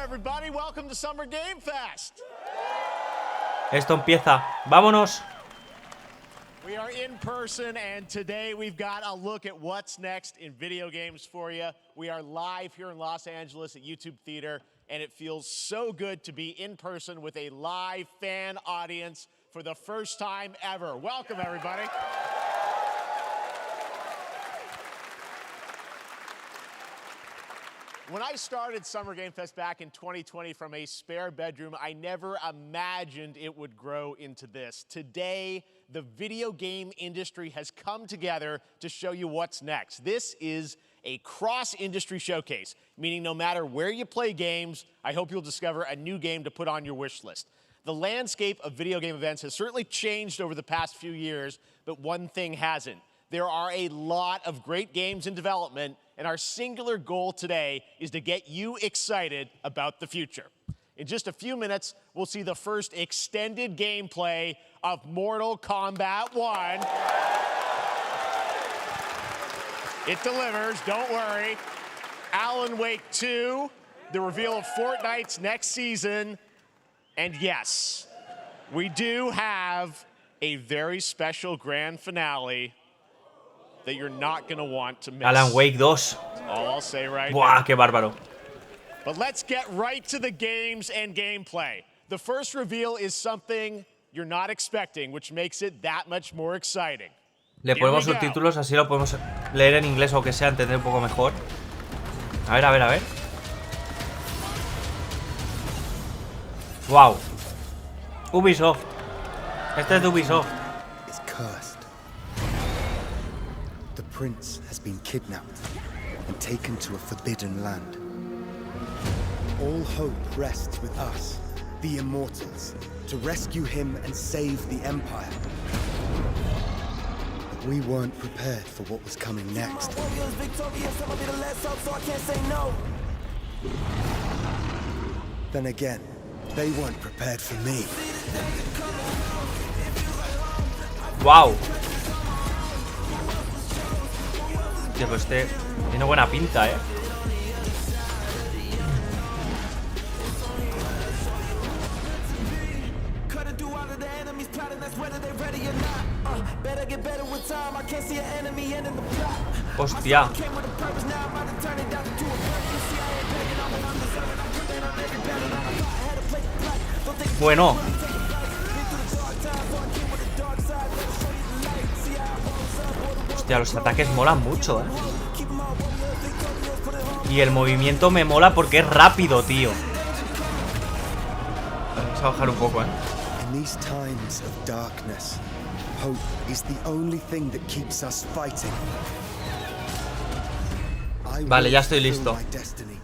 everybody. Welcome to Summer Game Fest. Esto empieza. ¡Vámonos! We are in person, and today we've got a look at what's next in video games for you. We are live here in Los Angeles at YouTube Theater, and it feels so good to be in person with a live fan audience for the first time ever. Welcome, everybody. When I started Summer Game Fest back in 2020 from a spare bedroom, I never imagined it would grow into this. Today, the video game industry has come together to show you what's next. This is a cross-industry showcase, meaning no matter where you play games, I hope you'll discover a new game to put on your wish list. The landscape of video game events has certainly changed over the past few years, but one thing hasn't. There are a lot of great games in development, and our singular goal today is to get you excited about the future. In just a few minutes, we'll see the first extended gameplay of Mortal Kombat 1. It delivers, don't worry. Alan Wake 2, the reveal of Fortnite's next season, and yes, we do have a very special grand finale that you're not going to want to miss. Alan Wake 2. All I'll say right Buah, now. qué bárbaro. But let's get right to the games and gameplay. The first reveal is something you're not expecting, which makes it that much more exciting. Le ponemos subtítulos, así lo podemos leer en inglés o que sea, entender un poco mejor. A ver, a ver, a ver. Wow. Ubisoft. Este es de Ubisoft. The prince has been kidnapped and taken to a forbidden land. All hope rests with us, the immortals, to rescue him and save the empire. But we weren't prepared for what was coming next. Then again, they weren't prepared for me. Wow. Tío, pues este tiene buena pinta, ¿eh? Hostia. Bueno. Hostia, los ataques molan mucho, ¿eh? Y el movimiento me mola porque es rápido, tío. Vamos a bajar un poco, ¿eh? Vale, ya estoy listo.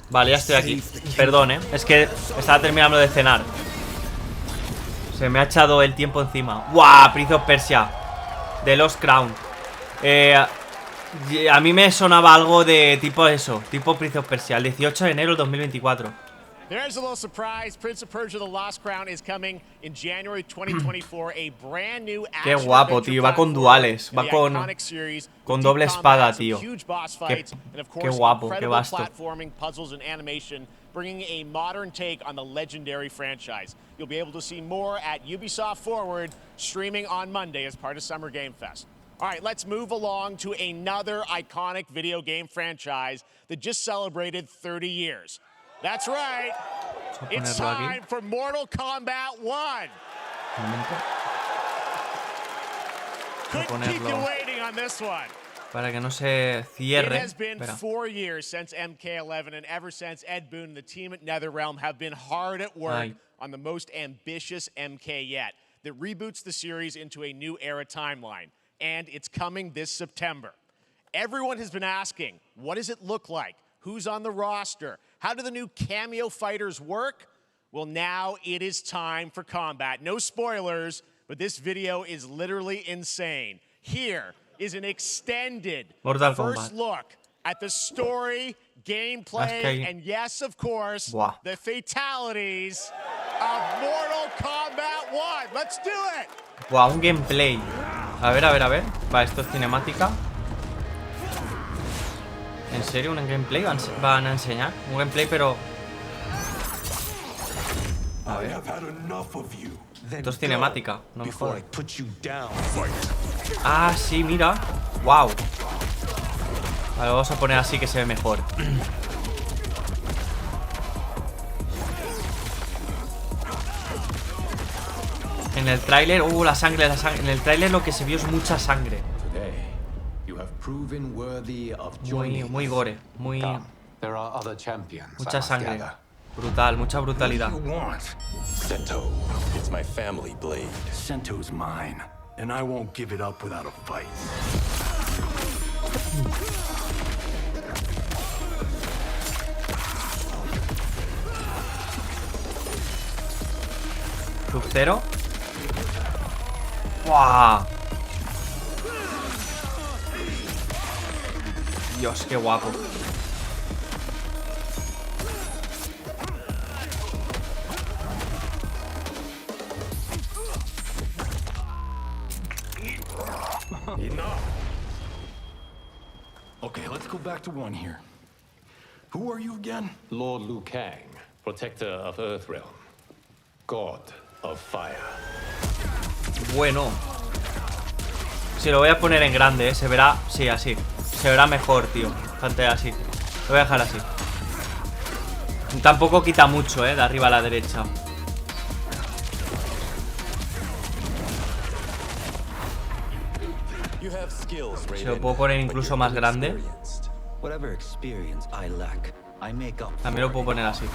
Vale, ya estoy aquí. Perdón, ¿eh? Es que estaba terminando de cenar. Se me ha echado el tiempo encima. ¡Guau! Prince of Persia The Lost Crown. A mí me sonaba algo de tipo eso, tipo Prince of Persia, el 18 de enero del 2024. There's a little surprise. Prince of Persia The Lost Crown is coming in January 2024. A brand new action. Qué guapo, tío. Va con duales. Va con doble espada, tío. Qué guapo, qué vasto. Platforming, puzzles, and animation, bringing a modern take on the legendary franchise. You'll be able to see more at Ubisoft Forward, streaming on Monday as part of Summer Game Fest. All right, let's move along to another iconic video game franchise that just celebrated 30 years. That's right. It's time for Mortal Kombat 1. Couldn't keep you waiting on this one. Para que no se cierre. It has been 4 years since MK11, and ever since, Ed Boon and the team at NetherRealm have been hard at work on the most ambitious MK yet that reboots the series into a new era timeline. And it's coming this September. Everyone has been asking, what does it look like? Who's on the roster? How do the new cameo fighters work? Well, now it is time for combat. No spoilers, but this video is literally insane. Here is an extended first look at the story, gameplay, and yes, of course, the fatalities of Mortal Kombat 1. Let's do it! Wow, un gameplay. A ver, a ver, a ver. Va, esto es cinemática. ¿En serio un gameplay van a enseñar? Un gameplay, pero A ver. Esto es cinemática, no me jodas. Ah, sí, mira. Wow. Vale, vamos a poner así que se ve mejor. En el tráiler, la sangre, la sangre. En el tráiler lo que se vio es mucha sangre. Muy gore, muy... Mucha sangre. Brutal, mucha brutalidad. Sento, it's my family blade. Sento's mine, and I won't give it up without a fight. Crucero. ¡Wow! Dios, qué guapo. Okay, let's go back to one here. Who are you again? Lord Liu Kang, protector of Earthrealm, god of fire. Bueno. Si lo voy a poner en grande, ¿eh? Se verá, sí, así. Se verá mejor, tío. Pantalla así. Lo voy a dejar así. Tampoco quita mucho, de arriba a la derecha. Se lo puedo poner incluso más grande. También lo puedo poner así.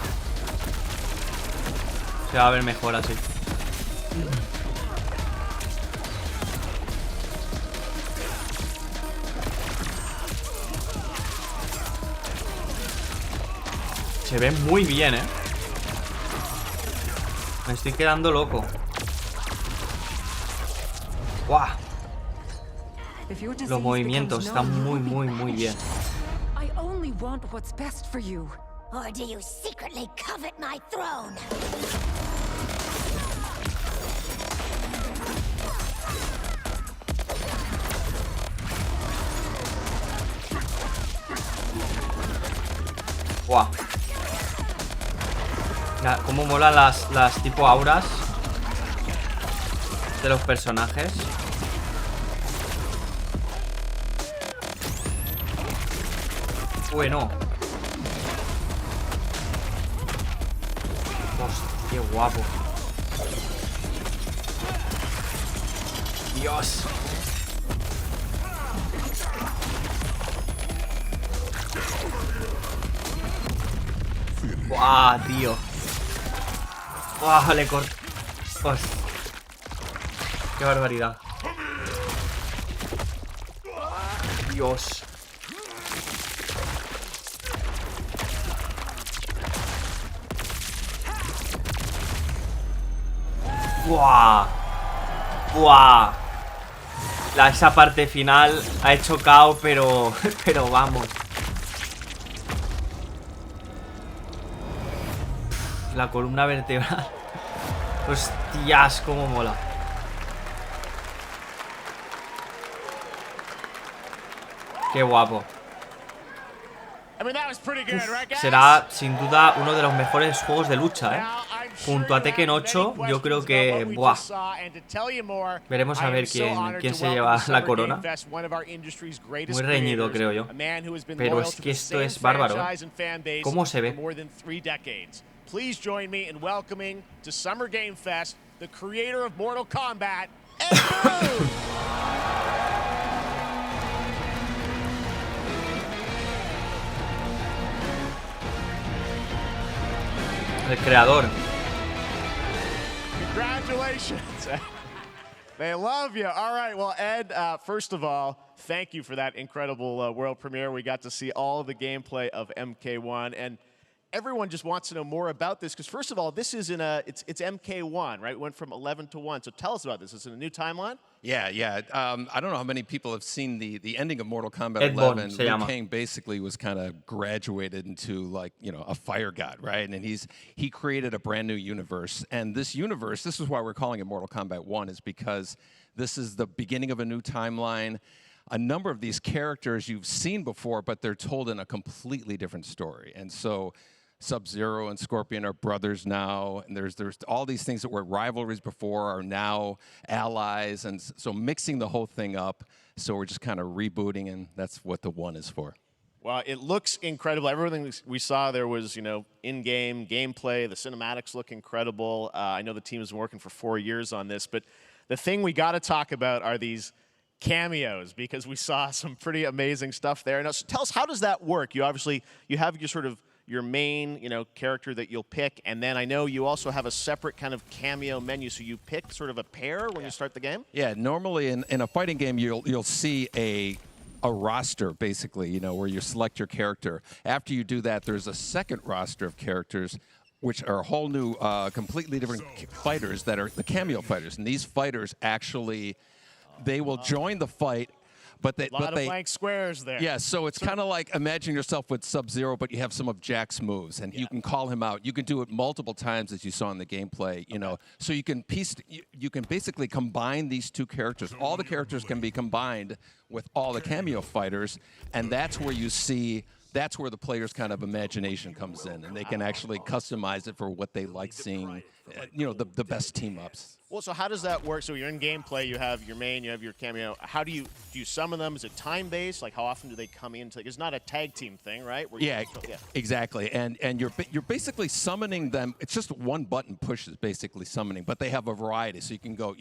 Se va a ver mejor así. Se ve muy bien, Me estoy quedando loco. ¡Guau! Los movimientos están muy bien. I only want what's best for you. Or do you secretly covet my throne? ¡Guau! Mira, cómo molan las tipo auras de los personajes. Bueno. Hostia, qué guapo. Dios. ¡Guau, tío! ¡Guau, le corto! ¡Qué barbaridad! Dios. ¡Guau! ¡Guau! Esa parte final ha hecho caos, pero vamos. La columna vertebral. Hostias, cómo mola. Qué guapo. Será sin duda uno de los mejores juegos de lucha, Junto a Tekken 8, yo creo que... ¡buah! Veremos a ver quién se lleva la corona. Muy reñido, creo yo. Pero es que esto es bárbaro. ¿Cómo se ve? Please join me in welcoming to Summer Game Fest the creator of Mortal Kombat, El creador. Congratulations. They love you. All right, well, Ed, first of all, thank you for that incredible world premiere. We got to see all of the gameplay of MK1, and everyone just wants to know more about this, because first of all, this is it's MK1, right? It went from 11 to 1. So tell us about this. Is it a new timeline? Yeah. I don't know how many people have seen the ending of Mortal Kombat 11. Liu Kang basically was kind of graduated into, like, a fire god, right? And he created a brand new universe. And this universe, this is why we're calling it Mortal Kombat 1, is because this is the beginning of a new timeline. A number of these characters you've seen before, but they're told in a completely different story. And so Sub-Zero and Scorpion are brothers now, and there's all these things that were rivalries before are now allies, and so mixing the whole thing up. So we're just kind of rebooting, and that's what the 1 is for. Well, it looks incredible. Everything we saw there was, in-game gameplay. The cinematics look incredible. I know the team has been working for 4 years on this, but the thing we got to talk about are these cameos, because we saw some pretty amazing stuff there. Now, so tell us, how does that work? You have your main, character that you'll pick, and then I know you also have a separate kind of cameo menu, so you pick sort of a pair when you start the game? Yeah, normally in a fighting game, you'll see a roster, basically, where you select your character. After you do that, there's a second roster of characters, which are a whole new, completely different fighters that are the cameo fighters. And these fighters actually, they will join the fight. But they, a lot of blank squares there. Yeah, so it's kind of like imagine yourself with Sub-Zero, but you have some of Jack's moves, and you can call him out. You can do it multiple times, as you saw in the gameplay. So you can basically combine these two characters. All the characters can be combined with all the cameo fighters, and that's where you see. That's where the player's kind of imagination comes in, and they can actually customize it for what they like seeing. The best team ups. Well, so how does that work? So you're in gameplay, you have your main, you have your cameo. How do you summon them? Is it time-based? Like, how often do they come into? It's not a tag team thing, right? Exactly. And you're basically summoning them. It's just one button push is basically summoning, but they have a variety. So you can go,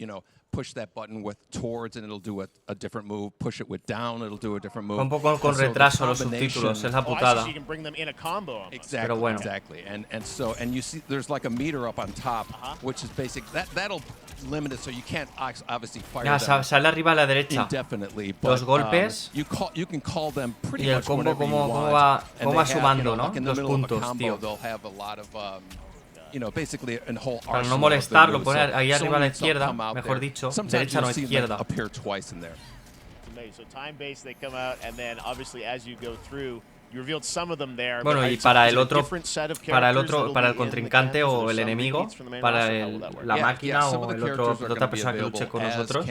push that button with towards, and it'll do a different move. Push it with down, it'll do a different move. Un poco con retraso los subtítulos, es la putada. So you can bring them in a combo. Exactly. Bueno. Exactly. And you see, there's like a meter up on top, which is basic. That'll limit it, so you can't obviously fire them sale arriba a la derecha. Indefinitely. Los golpes. You can call them pretty Y el much combo whenever you cómo want. va sumando, ¿no? Like in the Los middle of a puntos, combo, tío. they'll have a lot of basically a whole Para arsenal no of molestarlo, moves. poner ahí So arriba a la when some izquierda, come out mejor there, dicho, sometimes derecha no you'll see them izquierda. appear twice in there. So time-based, they come out, and then obviously as you go through, you revealed some of them there. Bueno, y para el contrincante o el enemigo, para la máquina o la otra persona que luche con nosotros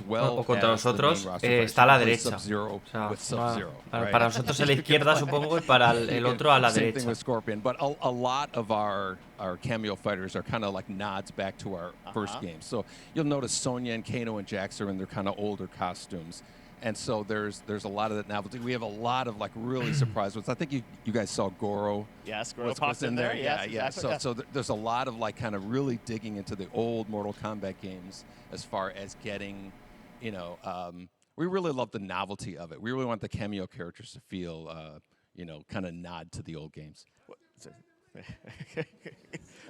o contra nosotros, está a la derecha. O sea, para nosotros a la izquierda, supongo, y para el otro a la derecha. Same thing with Scorpion, but a lot of our cameo fighters are kind of like nods back to our first game. So you'll notice Sonya and Kano and Jax are in their kind of older costumes. And so there's a lot of that novelty. We have a lot of like really surprise ones. I think you guys saw Goro. Yes, Goro popped in there. Yeah, yes, yeah. So there's a lot of like kind of really digging into the old Mortal Kombat games as far as getting, we really love the novelty of it. We really want the cameo characters to feel, kind of nod to the old games.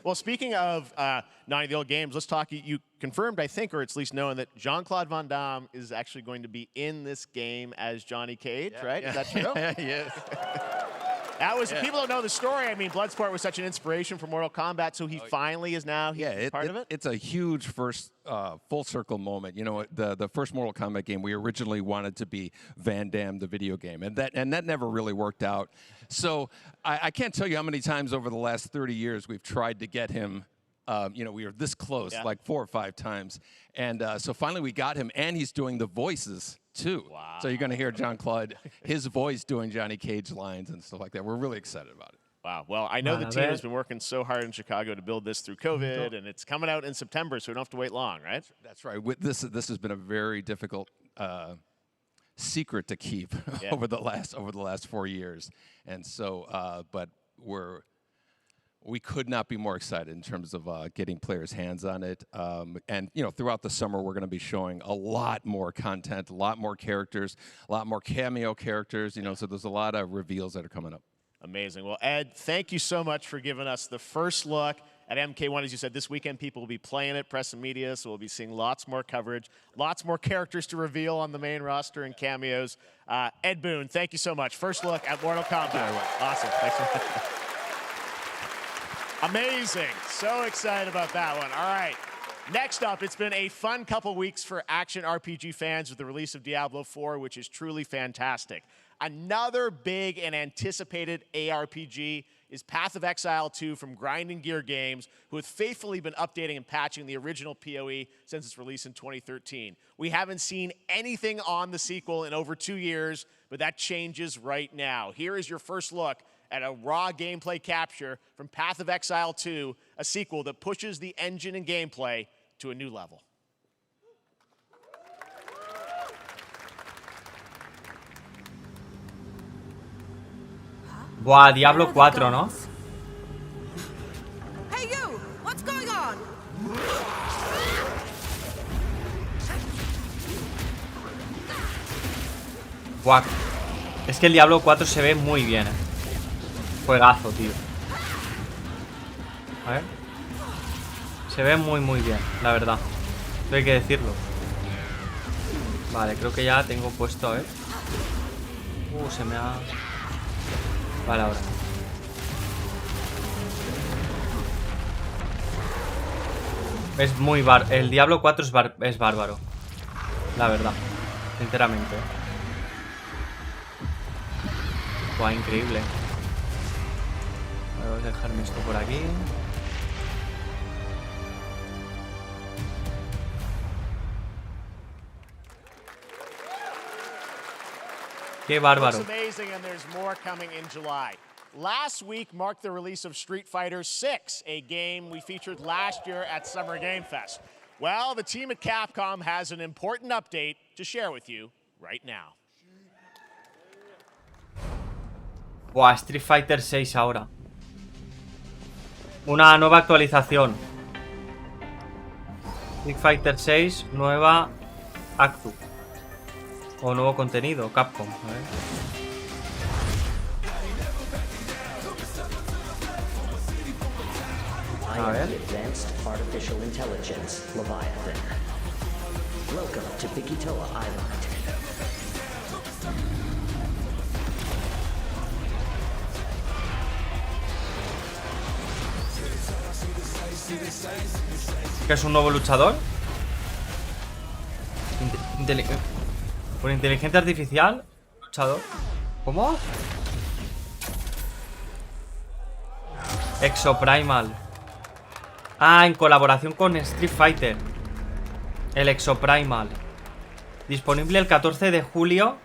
Well, speaking of nodding the old games, let's talk. You confirmed, I think, or it's at least known, that Jean-Claude Van Damme is actually going to be in this game as Johnny Cage, right? Yeah. Is that true? Yes. That was, people don't know the story. I mean, Bloodsport was such an inspiration for Mortal Kombat, so he finally is now part of it? It's a huge first full circle moment. The first Mortal Kombat game, we originally wanted to be Van Damme, the video game, and that never really worked out. So I can't tell you how many times over the last 30 years we've tried to get him. We were this close, like 4 or 5 times. And so finally we got him, and he's doing the voices, too. Wow. So you're going to hear Jean-Claude, his voice doing Johnny Cage lines and stuff like that. We're really excited about it. Wow. Well, I know the team has been working so hard in Chicago to build this through COVID, and it's coming out in September, so we don't have to wait long, right? That's right. This has been a very difficult secret to keep over the last 4 years. And so, but we could not be more excited in terms of getting players' hands on it. And, throughout the summer, we're going to be showing a lot more content, a lot more characters, a lot more cameo characters, so there's a lot of reveals that are coming up. Amazing. Well, Ed, thank you so much for giving us the first look at MK1. As you said, this weekend people will be playing it, press and media, so we'll be seeing lots more coverage, lots more characters to reveal on the main roster and cameos. Ed Boon, thank you so much. First look at Mortal Kombat. Awesome. Thanks so much. Amazing. So excited about that one. All right. Next up, it's been a fun couple weeks for action RPG fans with the release of Diablo 4, which is truly fantastic. Another big and anticipated ARPG is Path of Exile 2 from Grinding Gear Games, who have faithfully been updating and patching the original PoE since its release in 2013. We haven't seen anything on the sequel in over 2 years, but that changes right now. Here is your first look at a raw gameplay capture from Path of Exile 2, a sequel that pushes the engine and gameplay to a new level. Buah, Diablo 4, ¿no? Hey you, what's going on? Buah. Es que el Diablo 4 se ve muy bien, Juegazo, tío. A ver. Se ve muy bien, la verdad. Esto hay que decirlo. Vale, creo que ya tengo puesto, a ver. Se me ha... Vale, ahora. Es muy el Diablo 4 es bárbaro. La verdad. Sinceramente. Buah, increíble. Voy a dejarme esto por aquí. Qué bárbaro. It's amazing, and there's more coming in July. Last week marked the release of Street Fighter 6, a game we featured last year at Summer Game Fest. Well, the team at Capcom has an important update to share with you right now. Buah, Street Fighter 6 ahora. Una nueva actualización. Street Fighter 6, nueva actu. O nuevo contenido, Capcom. A ver. I am the Advanced Artificial Intelligence, Leviathan. Welcome to Bikitoa Island. ¿Qué es un nuevo luchador? Por inteligencia artificial. Luchador. ¿Cómo? Exoprimal. Ah, en colaboración con Street Fighter. El Exoprimal. Disponible el 14 de julio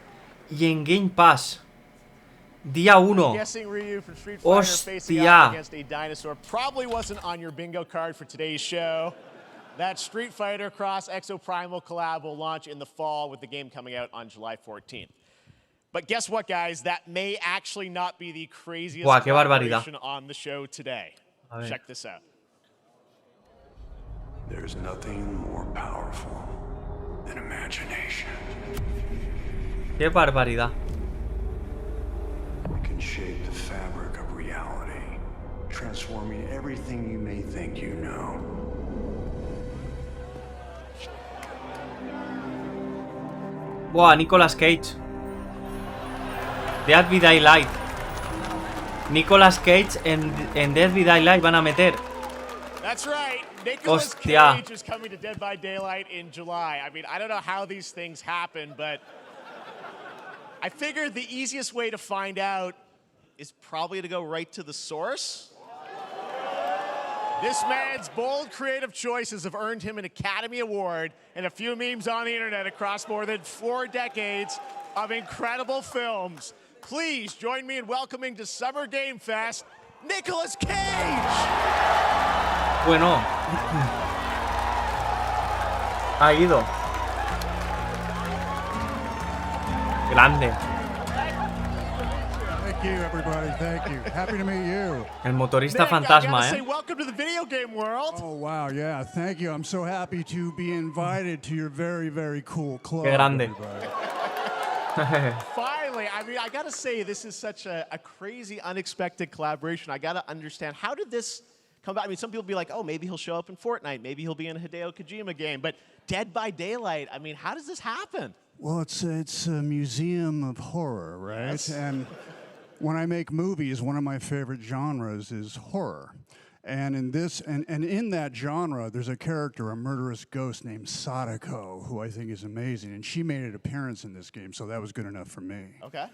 y en Game Pass. Día 1. Hostia. That Street Fighter Cross Exoprimal collab will launch in the fall with the game coming out on July 14th. But guess what, guys? That may actually not be the craziest collaboration on the show today. Check this out. There's nothing more powerful than imagination. Qué barbaridad. It can shape the fabric of reality, transforming everything you may think you know. Buah, Nicolas Cage. Dead by Daylight. Nicolas Cage en Dead by Daylight van a meter. That's right. Nicolas Cage is coming to Dead by Daylight in July. I mean, I don't know how these things happen, but I figured the easiest way to find out is probably to go right to the source. This man's bold creative choices have earned him an Academy Award and a few memes on the internet across more than 4 decades of incredible films. Please join me in welcoming to Summer Game Fest, Nicolas Cage! Bueno. Ha ido. Grande. Thank you, everybody. Thank you. Happy to meet you. El motorista fantasma, say welcome to the video game world. Oh, wow. Yeah, thank you. I'm so happy to be invited to your very, very cool club. Qué grande. Finally, I mean, I gotta say, this is such a crazy, unexpected collaboration. I gotta understand, how did this come about? I mean, some people be like, oh, maybe he'll show up in Fortnite. Maybe he'll be in a Hideo Kojima game. But Dead by Daylight, I mean, how does this happen? Well, it's a museum of horror, right? Yes. And when I make movies, one of my favorite genres is horror. And in this, and in that genre, there's a character, a murderous ghost named Sadako, who I think is amazing. And she made an appearance in this game, so that was good enough for me. Okay.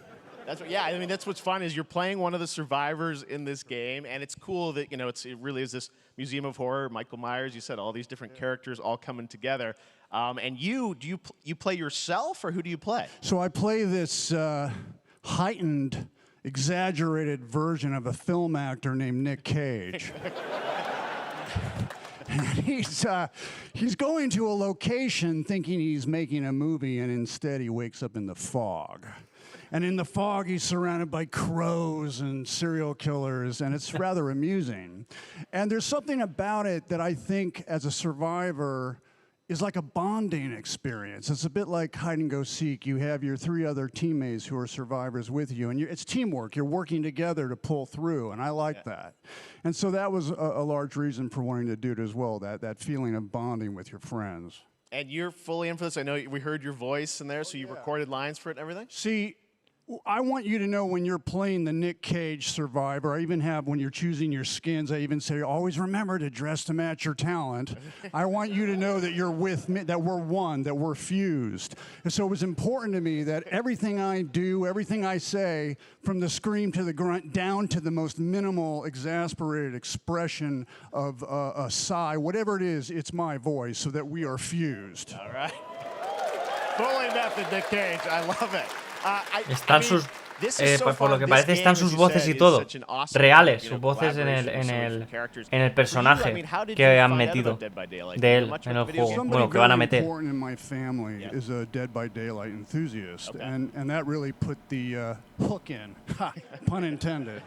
That's what, yeah, I mean, that's what's fun is you're playing one of the survivors in this game, and it's cool that, you know, it really is this museum of horror. Michael Myers, you said, all these different characters all coming together. And you play yourself, or who do you play? So I play this heightened exaggerated version of a film actor named Nick Cage. And he's going to a location thinking he's making a movie, and instead he wakes up in the fog. And in the fog, he's surrounded by crows and serial killers, and it's rather amusing. And there's something about it that I think, as a survivor, is like a bonding experience. It's a bit like hide and go seek. You have your 3 other teammates who are survivors with you, and it's teamwork. You're working together to pull through, and I like that. And so that was a large reason for wanting to do it as well, that feeling of bonding with your friends. And you're fully in for this. I know we heard your voice in there, so you recorded lines for it and everything? See, I want you to know when you're playing the Nick Cage survivor, I even have, when you're choosing your skins, I even say, always remember to dress to match your talent. I want you to know that you're with me, that we're one, that we're fused. And so it was important to me that everything I do, everything I say, from the scream to the grunt, down to the most minimal, exasperated expression of a sigh, whatever it is, it's my voice, so that we are fused. All right. Fully method, Nick Cage. I love it. Están sus, por lo que parece están sus voces y todo reales, sus voces en el personaje que han metido de él en el juego, bueno, que van a meter. Is a Dead by Daylight enthusiast, and that really put the hook in, pun intended.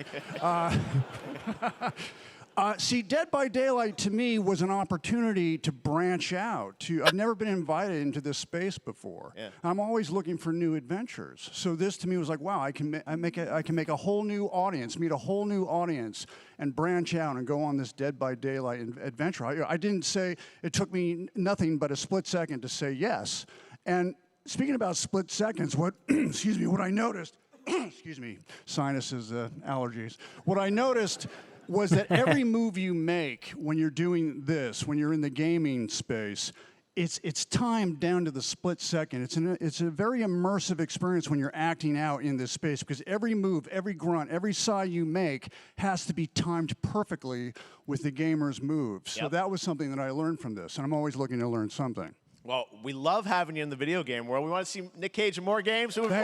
See, Dead by Daylight to me was an opportunity to branch out. I've never been invited into this space before. Yeah. I'm always looking for new adventures. So this to me was like, wow, I can make a whole new audience, meet a whole new audience, and branch out and go on this Dead by Daylight adventure. I didn't say, it took me nothing but a split second to say yes. And speaking about split seconds, what I noticed, excuse me, sinuses, allergies. What I noticed was that every move you make when you're doing this, when you're in the gaming space, it's timed down to the split second. It's a very immersive experience when you're acting out in this space, because every move, every grunt, every sigh you make has to be timed perfectly with the gamer's moves. So that was something that I learned from this, and I'm always looking to learn something. Well, we love having you in the video game world. We want to see Nick Cage in more games. Thank you.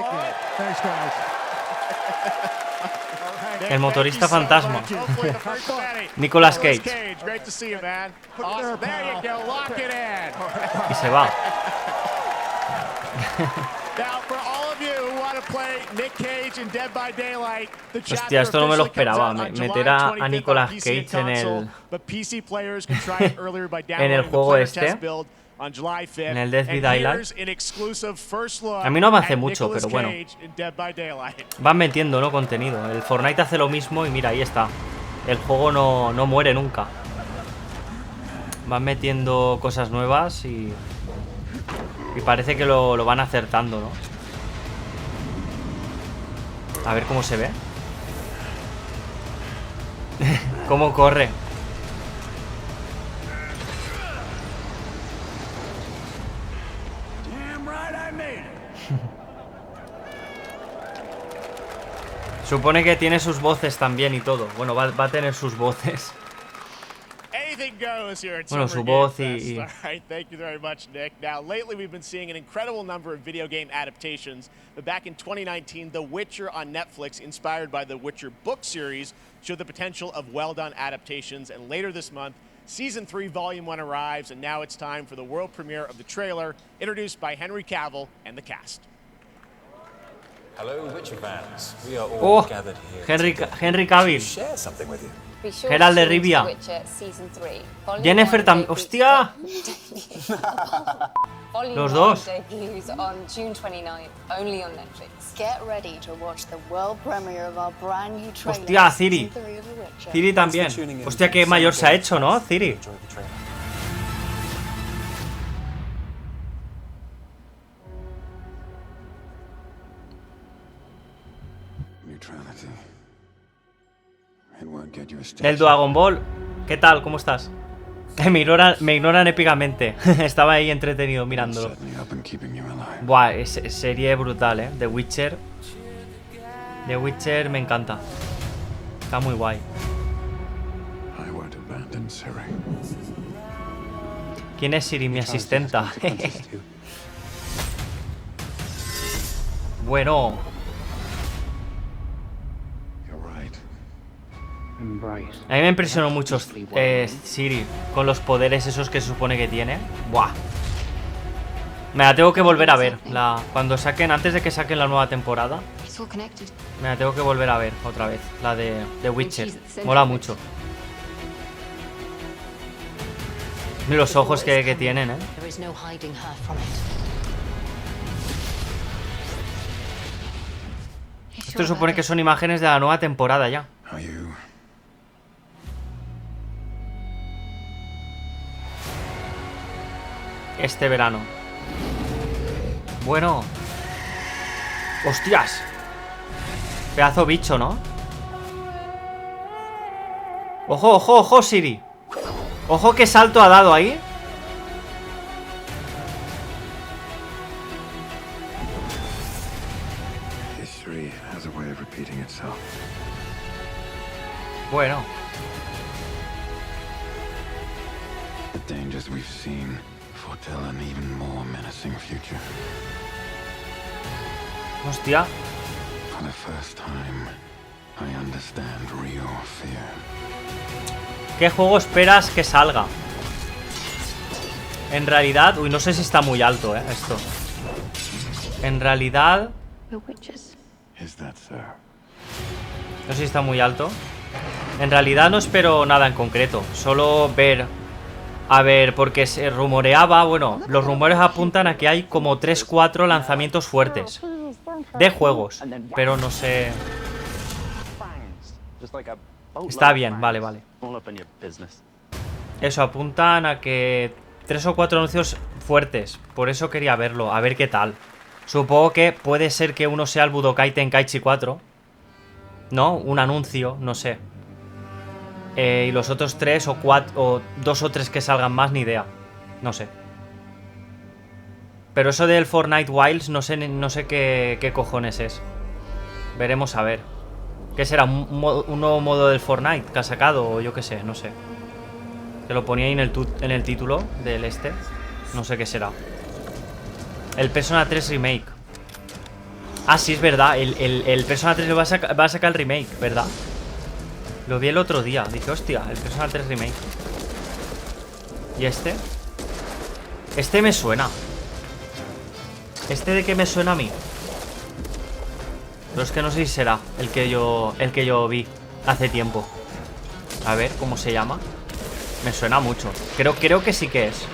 Thanks, guys. El motorista fantasma. Nicolas Cage. Great to see you, man. Awesome. There you go. Lock it in. Y se va. Now, for all of you who want to play Nick Cage in Dead by Daylight, the Hostia, esto no me lo esperaba. Meter a Nicolas Cage en el juego este. En el Dead by Daylight. A mí no me hace mucho, pero bueno. Van metiendo, ¿no? Contenido. El Fortnite hace lo mismo y mira, ahí está. El juego no muere nunca. Van metiendo cosas nuevas y parece que lo van acertando, ¿no? A ver cómo se ve. Cómo corre. Supone que tiene sus voces también y todo. Bueno, va a tener sus voces. Bueno, su voz y... Thank you very much, Nick. Now, lately we've been seeing an incredible number of video game adaptations. But back in 2019, The Witcher on Netflix, inspired by the Witcher book series, showed the potential of well-done adaptations. And later this month, Season 3, Volume 1 arrives, and now it's time for the world premiere of the trailer, introduced by Henry Cavill and the cast. Hello, Witcher fans. We are all gathered here Henry Cavill. Share something with you. Geralt de Rivia. Jennifer también. ¡Hostia! Los dos. Hostia, Ciri. Ciri también. Hostia, qué mayor se ha hecho, ¿no? Ciri. El Dragon Ball. ¿Qué tal? ¿Cómo estás? Me ignoran épicamente. Estaba ahí entretenido mirándolo. Buah, es serie brutal, The Witcher. The Witcher me encanta. Está muy guay. ¿Quién es Siri? Mi asistenta. A mí me impresionó mucho Siri con los poderes esos que se supone que tiene. Buah. Me la tengo que volver a ver. Cuando saquen, antes de que saquen la nueva temporada, me la tengo que volver a ver otra vez. La de Witcher. Mola mucho. Y los ojos que tienen, ¿eh? Esto se supone que son imágenes de la nueva temporada ya. Este verano. Bueno. ¡Hostias! Pedazo bicho, ¿no? ¡Ojo, ojo, ojo, Siri! ¡Ojo qué salto ha dado ahí! Bueno. The dangers we've seen foretell an even more menacing future. Hostia. For the first time, I understand real fear. ¿Qué juego esperas que salga? En realidad... Uy, no sé si está muy alto, esto. En realidad... No sé si está muy alto. En realidad no espero nada en concreto. Solo ver... A ver, porque se rumoreaba... Bueno, los rumores apuntan a que hay como 3-4 lanzamientos fuertes de juegos. Pero no sé... Está bien, vale, vale. Eso, apuntan a que 3 o 4 anuncios fuertes. Por eso quería verlo, a ver qué tal. Supongo que puede ser que uno sea el Budokai Tenkaichi 4, ¿no? Un anuncio, no sé. Y los otros 3 o 4 o 2 o 3 que salgan más, ni idea. No sé. Pero eso del Fortnite Wilds no sé qué cojones es. Veremos a ver. ¿Qué será? ¿Un nuevo modo del Fortnite que ha sacado? O yo qué sé, no sé. Que lo ponía ahí en el título del este. No sé qué será. El Persona 3 Remake. Ah, sí, es verdad. El Persona 3 va a sacar el remake, ¿verdad? Lo vi el otro día. Dije, hostia, el Persona 3 Remake. ¿Y este? Este me suena. ¿Este de qué me suena a mí? Pero es que no sé si será el que yo vi hace tiempo. A ver, ¿cómo se llama? Me suena mucho. Creo que sí que es.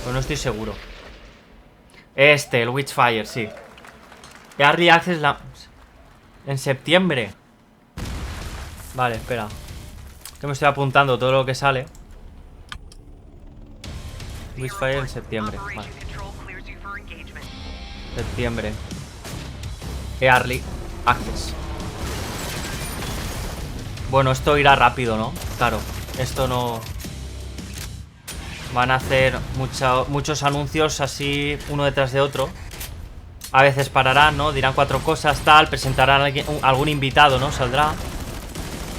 Pero no estoy seguro. El Witchfire, sí. Early Access en septiembre. Vale, espera. Que me estoy apuntando todo lo que sale. Witchfire en septiembre. Vale. Septiembre. Early Access. Bueno, esto irá rápido, ¿no? Claro, esto no... Van a hacer muchos anuncios así, uno detrás de otro. A veces pararán, ¿no? Dirán 4 cosas, tal. Presentarán a algún invitado, ¿no? Saldrá.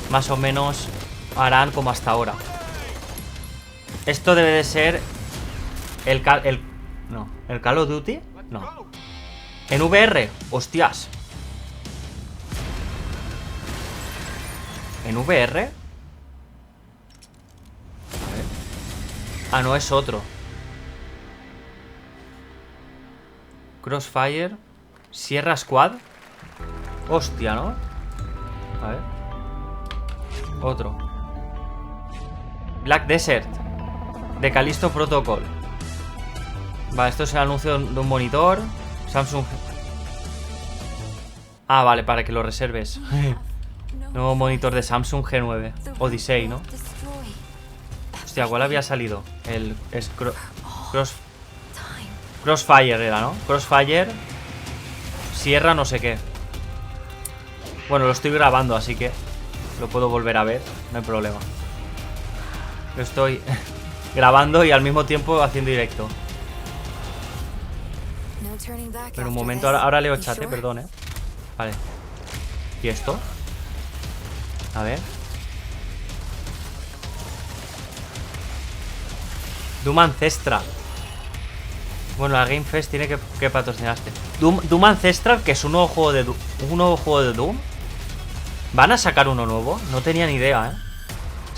Más o menos harán como hasta ahora. Esto debe de ser el Call of Duty. No. En VR, hostias. ¿En VR? A ver. Ah, no, es otro. Crossfire. Sierra Squad. Hostia, ¿no? A ver. Otro. Black Desert. De Callisto Protocol. Vale, esto es el anuncio de un monitor. Samsung. Ah, vale, para que lo reserves. Nuevo monitor de Samsung G9 Odyssey, ¿no? Hostia, ¿cuál había salido? Crossfire era, ¿no? Crossfire. Sierra no sé qué. Bueno, lo estoy grabando, así que lo puedo volver a ver, no hay problema. Lo estoy grabando y al mismo tiempo haciendo directo. Pero un momento, ahora leo chat, perdón, Vale. ¿Y esto? A ver. Doom Ancestral. Bueno, la Game Fest tiene que patrocinarte. Doom Ancestral, que es un nuevo juego de Doom. ¿Van a sacar uno nuevo? No tenía ni idea,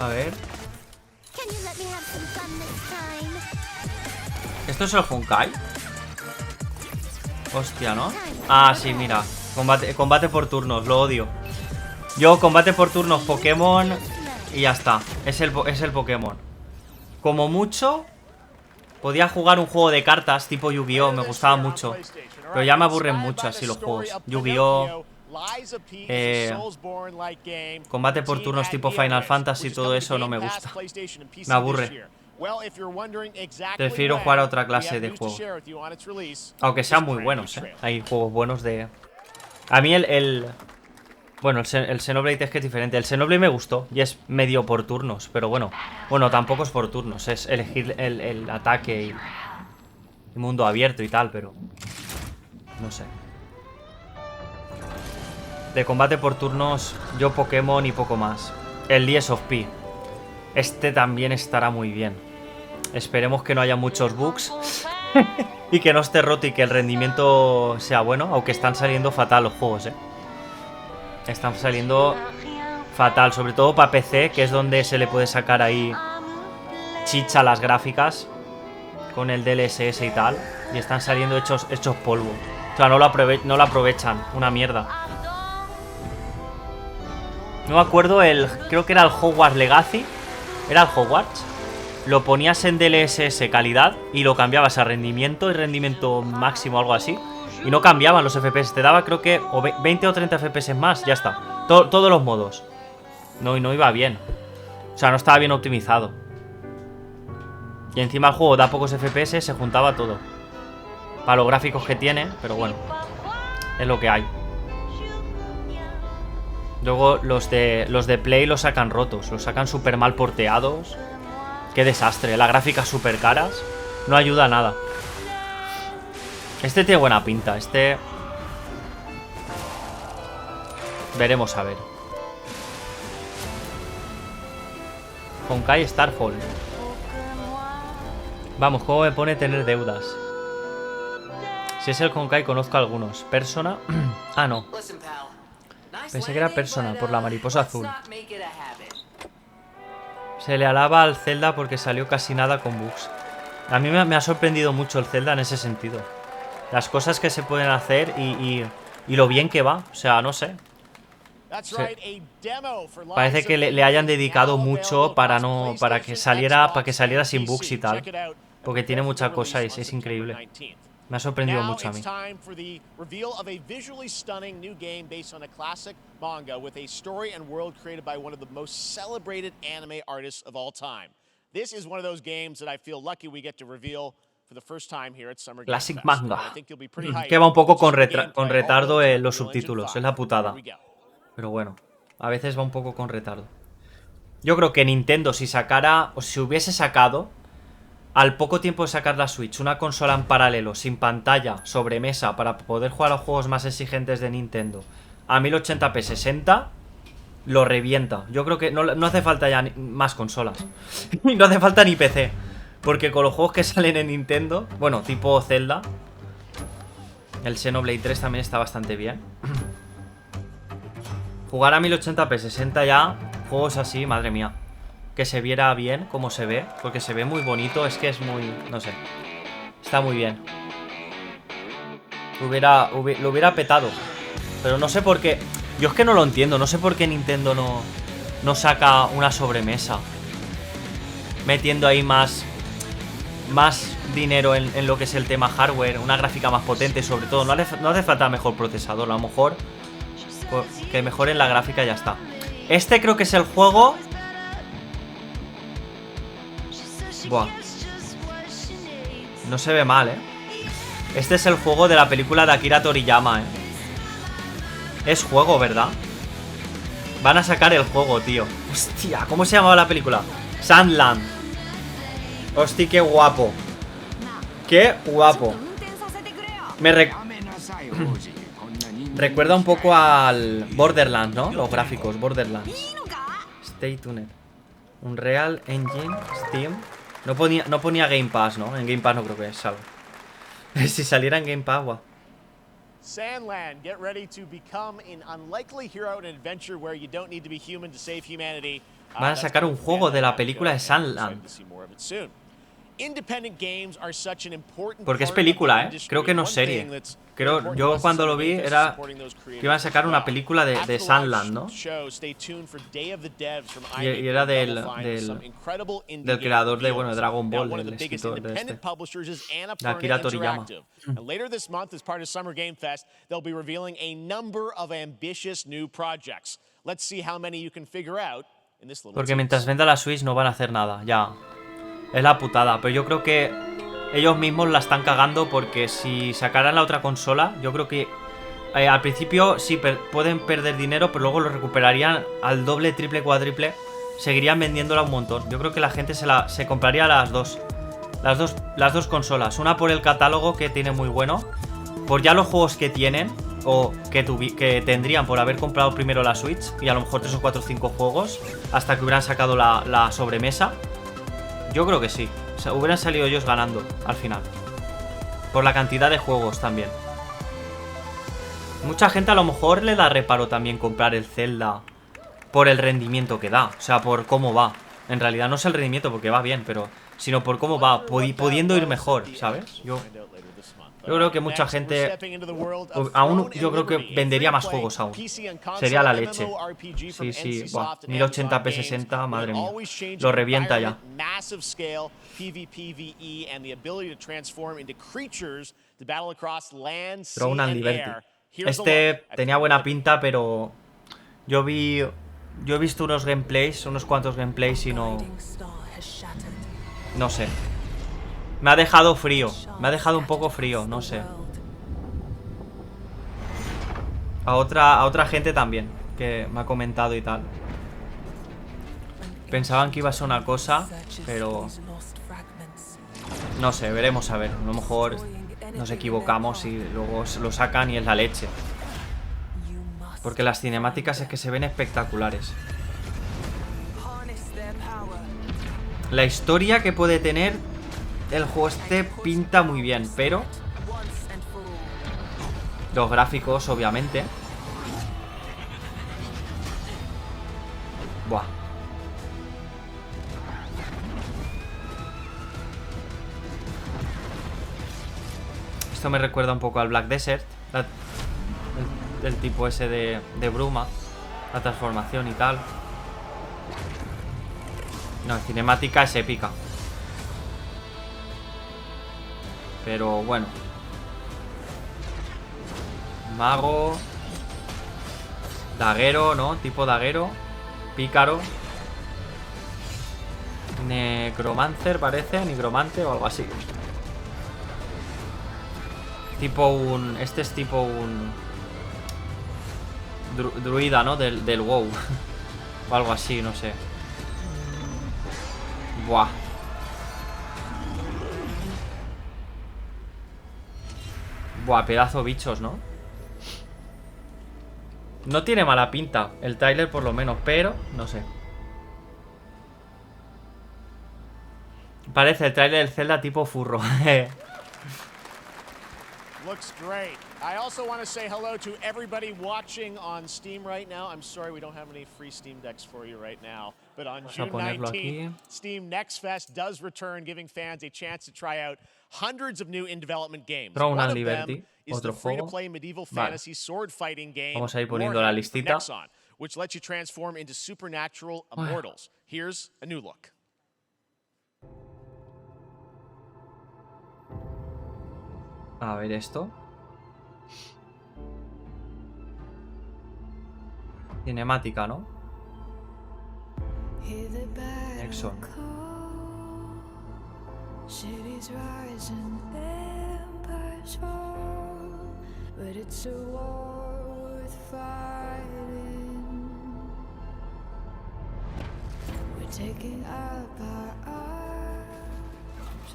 A ver. ¿Esto es el Honkai? Hostia, ¿no? Ah, sí, mira. Combate por turnos, lo odio. Yo, combate por turnos Pokémon y ya está. Es el Pokémon. Como mucho, podía jugar un juego de cartas tipo Yu-Gi-Oh! Me gustaba mucho. Pero ya me aburren mucho así los juegos. Yu-Gi-Oh! Combate por turnos tipo Final Fantasy, todo eso no me gusta. Me aburre. Prefiero jugar a otra clase de juego. Aunque sean muy buenos, ¿eh? Hay juegos buenos de... A mí bueno, el Xenoblade es que es diferente. El Xenoblade me gustó y es medio por turnos. Pero bueno, tampoco es por turnos. Es elegir el ataque y mundo abierto y tal, pero... No sé. De combate por turnos, yo Pokémon y poco más. El Lies of P. Este también estará muy bien. Esperemos que no haya muchos bugs y que no esté roto y que el rendimiento sea bueno. Aunque están saliendo fatal los juegos, Están saliendo fatal, sobre todo para PC, que es donde se le puede sacar ahí chicha a las gráficas con el DLSS y tal. Y están saliendo hechos polvo. O sea, no lo aprovechan. Una mierda. No me acuerdo, creo que era el Hogwarts Legacy. ¿Era el Hogwarts? Lo ponías en DLSS calidad y lo cambiabas a rendimiento y rendimiento máximo o algo así. Y no cambiaban los FPS. Te daba creo que 20 o 30 FPS más. Ya está. Todos los modos. No iba bien. O sea, no estaba bien optimizado. Y encima el juego da pocos FPS. Se juntaba todo. Para los gráficos que tiene. Pero bueno. Es lo que hay. Luego los de Play los sacan rotos. Los sacan súper mal porteados. Qué desastre. Las gráficas súper caras. No ayuda a nada. Este tiene buena pinta. Este... Veremos a ver. Honkai Starfall. Vamos, ¿cómo me pone tener deudas? Si es el Honkai, conozco algunos. Persona... ah, no. Pensé que era Persona, por la mariposa azul. Se le alaba al Zelda porque salió casi nada con bugs. A mí me ha sorprendido mucho el Zelda en ese sentido. Las cosas que se pueden hacer y lo bien que va. O sea, no sé. Parece que le hayan dedicado mucho para que saliera sin bugs y tal. Porque tiene mucha cosa y es increíble. Me ha sorprendido mucho a mí. Classic manga. Que va un poco con retardo en los subtítulos. Es la putada. Pero bueno, a veces va un poco con retardo. Yo creo que Nintendo, si sacara, o si hubiese sacado, al poco tiempo de sacar la Switch, una consola en paralelo, sin pantalla, sobremesa, para poder jugar a los juegos más exigentes de Nintendo, a 1080p 60, lo revienta. Yo creo que no hace falta ya más consolas. Y no hace falta ni PC. Porque con los juegos que salen en Nintendo, bueno, tipo Zelda, el Xenoblade 3 también está bastante bien. Jugar a 1080p 60 ya, juegos así, madre mía. Que se viera bien como se ve, porque se ve muy bonito, es que es muy... no sé. Está muy bien. Lo hubiera petado. Pero no sé por qué... Yo es que no lo entiendo, no sé por qué Nintendo no saca una sobremesa. Metiendo ahí más dinero en lo que es el tema hardware, una gráfica más potente sobre todo. No hace falta mejor procesador, a lo mejor que mejoren la gráfica y ya está. Este creo que es el juego... Buah. No se ve mal, Este es el juego de la película de Akira Toriyama, Es juego, ¿verdad? Van a sacar el juego, tío. Hostia, ¿cómo se llamaba la película? Sandland. Hostia, qué guapo. Qué guapo. Recuerda un poco al Borderlands, ¿no? Los gráficos, Borderlands. Stay tuned. Unreal Engine, Steam. No ponía Game Pass, ¿no? En Game Pass no creo que salga. Si saliera en Game Pass, guau. Sandland, get ready to become an unlikely hero in an adventure where you don't need to be human to save humanity. Van a sacar un juego de la película de Sandland. Porque es película, ¿eh? Creo que no es serie. Creo, yo cuando lo vi era que iban a sacar una película de Sandland, ¿no? Y era del creador de, bueno, de Dragon Ball, del escritor de este. De Akira Toriyama. Porque mientras venda la Switch no van a hacer nada, ya. Es la putada, pero yo creo que ellos mismos la están cagando porque si sacaran la otra consola, yo creo que al principio sí pueden perder dinero, pero luego lo recuperarían al doble, triple, cuádruple. Seguirían vendiéndola un montón. Yo creo que la gente se compraría las dos consolas. Una por el catálogo, que tiene muy bueno, por ya los juegos que tienen o que tendrían por haber comprado primero la Switch, y a lo mejor 3 o 4 o 5 juegos hasta que hubieran sacado la sobremesa. Yo creo que sí. O sea, hubieran salido ellos ganando al final. Por la cantidad de juegos también. Mucha gente a lo mejor le da reparo también comprar el Zelda por el rendimiento que da. O sea, por cómo va. En realidad no es el rendimiento porque va bien, pero sino por cómo va, pudiendo ir mejor, ¿sabes? Yo creo que mucha gente aún, yo creo que vendería más juegos aún. Sería la leche. Sí, sí, buah, 1080p 60, madre mía. Lo revienta ya. Throne and Liberty. Este tenía buena pinta, pero yo he visto unos gameplays, unos cuantos gameplays y no sé. Me ha dejado frío. Me ha dejado un poco frío, no sé. A otra gente también, que me ha comentado y tal. Pensaban que iba a ser una cosa, pero no sé, veremos a ver. A lo mejor nos equivocamos y luego lo sacan y es la leche. Porque las cinemáticas es que se ven espectaculares. La historia que puede tener el juego este pinta muy bien, pero los gráficos, obviamente. Buah. Esto me recuerda un poco al Black Desert, del tipo ese de bruma, la transformación y tal. No, la cinemática es épica. Pero bueno. Mago. Daguero, ¿no? Tipo daguero. Pícaro. Necromancer parece. Nigromante o algo así. Tipo un... Este es tipo un... druida, ¿no? Del WoW. O algo así, no sé. Buah. Buah, pedazo bichos, ¿no? No tiene mala pinta el tráiler por lo menos, pero no sé. Parece el tráiler del Zelda tipo furro. Looks great. I also want to say hello to everybody watching on Steam right now. I'm sorry we don't have any free Steam Decks for you right now. But on June 19th, Steam Next Fest does return, giving fans a chance to try out hundreds of new in-development games. Throne and Liberty, is the free-to-play medieval fantasy sword fighting game Vamos a ir poniendo la listita. Nexon, which lets you transform into supernatural immortals. Here's a new look. A ver esto. Cinemática, ¿no? Nexon. Cities rise and empires fall, but it's a war worth fighting. We're taking up our arms,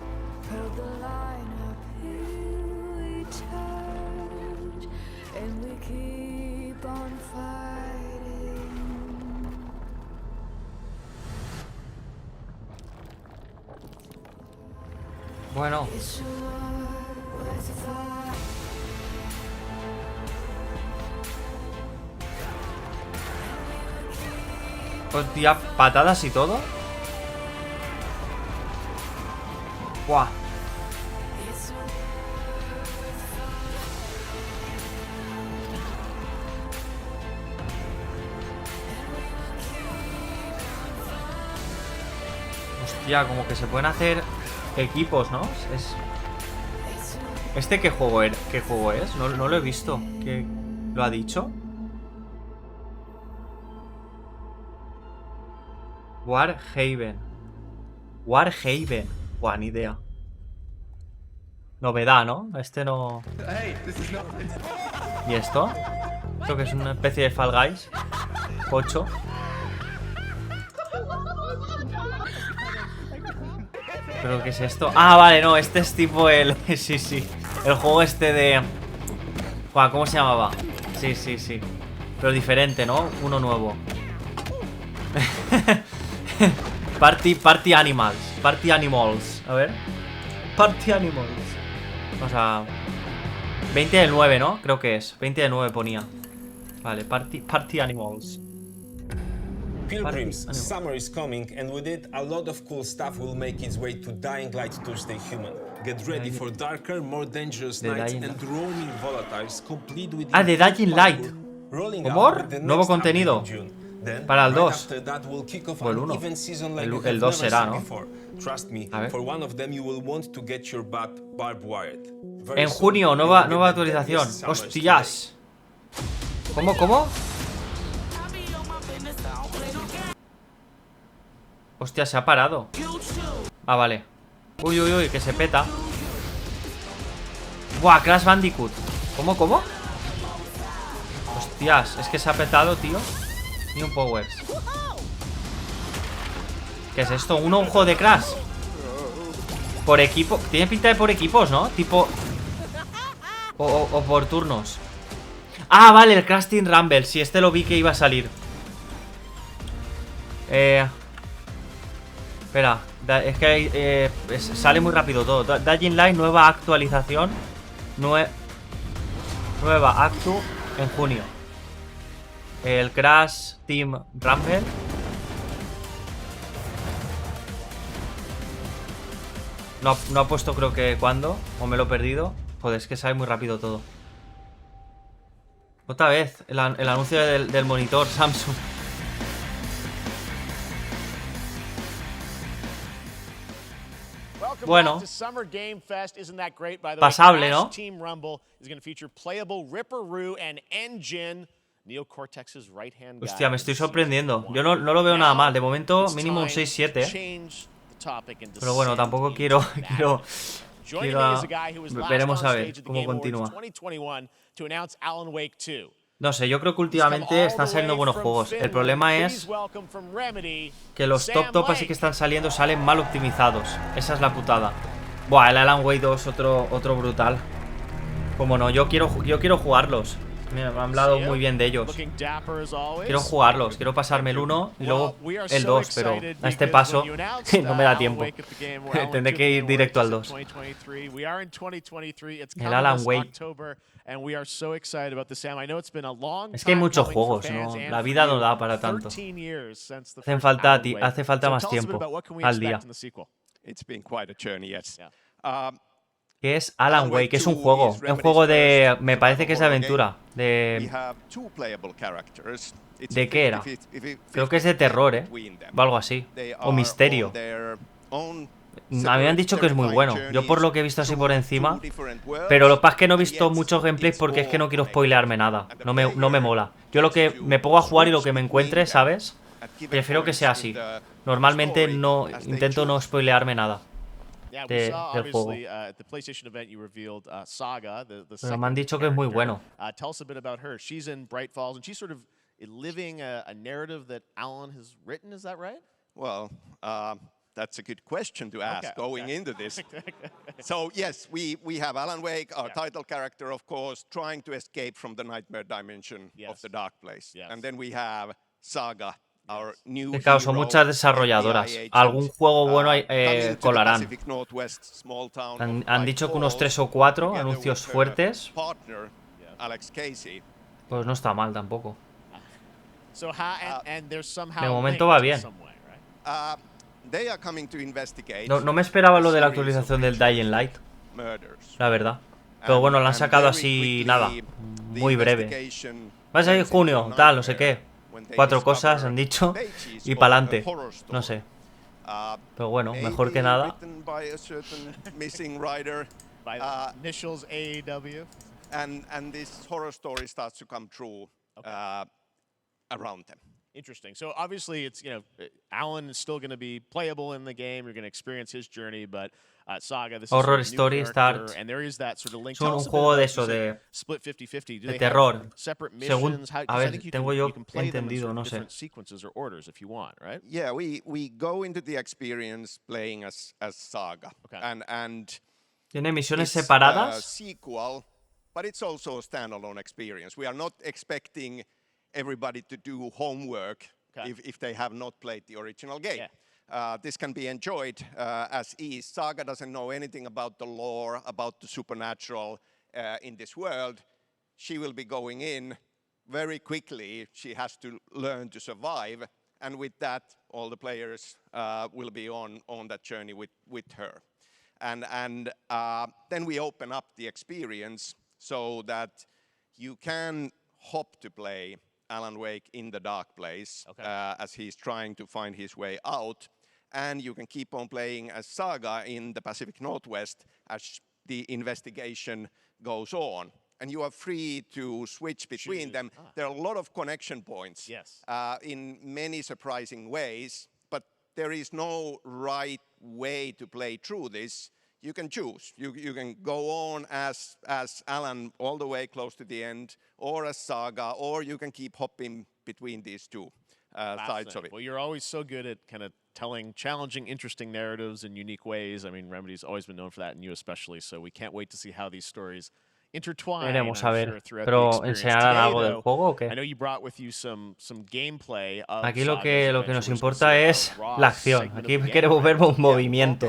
held the line uphill we touch, and we keep on fighting. Bueno. Hostia, patadas y todo. Buah. Hostia, como que se pueden hacer equipos, ¿no? ¿Este qué juego es? No lo he visto. ¿Qué lo ha dicho? Warhaven. Buah, ni idea. Novedad, ¿no? Este no... ¿Y esto? Creo que es una especie de Fall Guys. 8. ¿Pero qué es esto? Ah, vale, no, este es tipo el... sí. El juego este de... Buah, ¿cómo se llamaba? Sí. Pero diferente, ¿no? Uno nuevo. Party Animals. Party Animals. A ver. Party Animals. O sea... 20 del 9, ¿no? Creo que es. 20 del 9 ponía. Vale, Party Animals. Pilgrims, summer is coming, and with it, a lot of cool stuff will make its way to Dying Light Tuesday Human. Get ready for darker, more dangerous nights and roaming volatiles, complete with... Ah, de Dying Light. ¿Humor? Nuevo contenido. Para el 2. O el 1. El 2 será, ¿no? A ver. En junio, nueva actualización. ¡Hostias! ¿Cómo? Hostia, se ha parado. Ah, vale. Uy, que se peta. Buah, Crash Bandicoot. ¿Cómo? Hostias, es que se ha petado, tío. Ni un Powers. ¿Qué es esto? ¿Un ojo de Crash? Por equipo. Tiene pinta de por equipos, ¿no? Tipo... O por turnos. Ah, vale, el Crash Team Rumble. Sí, este lo vi que iba a salir. Espera, es que sale muy rápido todo. Dying Light, nueva actualización. Nueva actu en junio. El Crash Team Rumble. No ha puesto, creo que cuándo. O me lo he perdido. Joder, es que sale muy rápido todo. Otra vez, el anuncio del monitor Samsung. Bueno, pasable, ¿no? Hostia, me estoy sorprendiendo. Yo no lo veo nada mal. De momento, mínimo un 6-7. Pero bueno, tampoco quiero veremos a ver cómo continúa. No sé, yo creo que últimamente están saliendo buenos juegos. El problema es que los top así que están saliendo salen mal optimizados. Esa es la putada. Buah, el Alan Wake 2 otro brutal. Como no, yo quiero jugarlos. Me han hablado muy bien de ellos. Quiero jugarlos, quiero pasarme el 1 y luego el 2, pero a este paso no me da tiempo. Tendré que ir directo al 2. El Alan Wake. Es que hay muchos juegos, ¿no? La vida no da para tanto. Hace falta más tiempo al día. Que es Alan Wake, que es un juego. Es un juego de... Me parece que es de aventura. ¿De qué era? Creo que es de terror, ¿eh? O algo así. O misterio. A mí me han dicho que es muy bueno. Yo por lo que he visto así por encima. Pero lo que pasa es que no he visto muchos gameplays porque es que no quiero spoilearme nada. No me mola. Yo lo que me pongo a jugar y lo que me encuentre, ¿sabes? Prefiero que sea así. Normalmente no intento no spoilearme nada del juego. Pero me han dicho que es muy bueno. That's a good question to ask going into this. So yes, we have Alan Wake, our title character, of course, trying to escape from the nightmare dimension of the dark place. And then we have Saga, our new hero, son muchas desarrolladoras. Algún juego bueno colarán. Han dicho que unos 3 o 4 anuncios fuertes. Pues no está mal tampoco. So how, and there's somehow de momento va bien. They are coming to investigate. No me esperaba lo de la actualización del Dying Light, la verdad. Pero bueno, lo han sacado así, nada, muy breve. Va a salir junio, tal, no sé qué. 4 cosas han dicho y pa'lante. No sé. Pero bueno, mejor que nada. Initials AEW. And this horror story starts to come true around them. Interesting. So obviously, it's, you know, Alan is still going to be playable in the game. You're going to experience his journey, but Saga, this Horror is a new Story character, starts. and there is that sort of link. Son un juego de eso de split 50-50. de terror. Separate Según, missions? How, a ver, tengo yo you can play entendido, them in no sé. different sequences or orders if you want, right? Yeah, we go into the experience playing as Saga, and ¿Tiene misiones it's separadas? a sequel, but it's also a standalone experience. We are not expecting everybody to do homework if they have not played the original game. This can be enjoyed as is. Saga doesn't know anything about the lore, about the supernatural in this world. She will be going in very quickly. She has to learn to survive. And with that, all the players will be on that journey with her. And then we open up the experience so that you can hop to play Alan Wake in the dark place as he's trying to find his way out. And you can keep on playing as Saga in the Pacific Northwest as the investigation goes on. And you are free to switch between them. There are a lot of connection points in many surprising ways, but there is no right way to play through this. You can choose. You can go on as Alan all the way close to the end, or as Saga, or you can keep hopping between these two sides of it. Well, you're always so good at kind of telling challenging, interesting narratives in unique ways. I mean, Remedy's always been known for that, and you especially, so we can't wait to see how these stories intertwine. Veremos a ver. Pero enseñarán algo del juego o qué. I know you brought with you some gameplay of Aquí lo que nos importa es la acción. Aquí queremos ver un movimiento.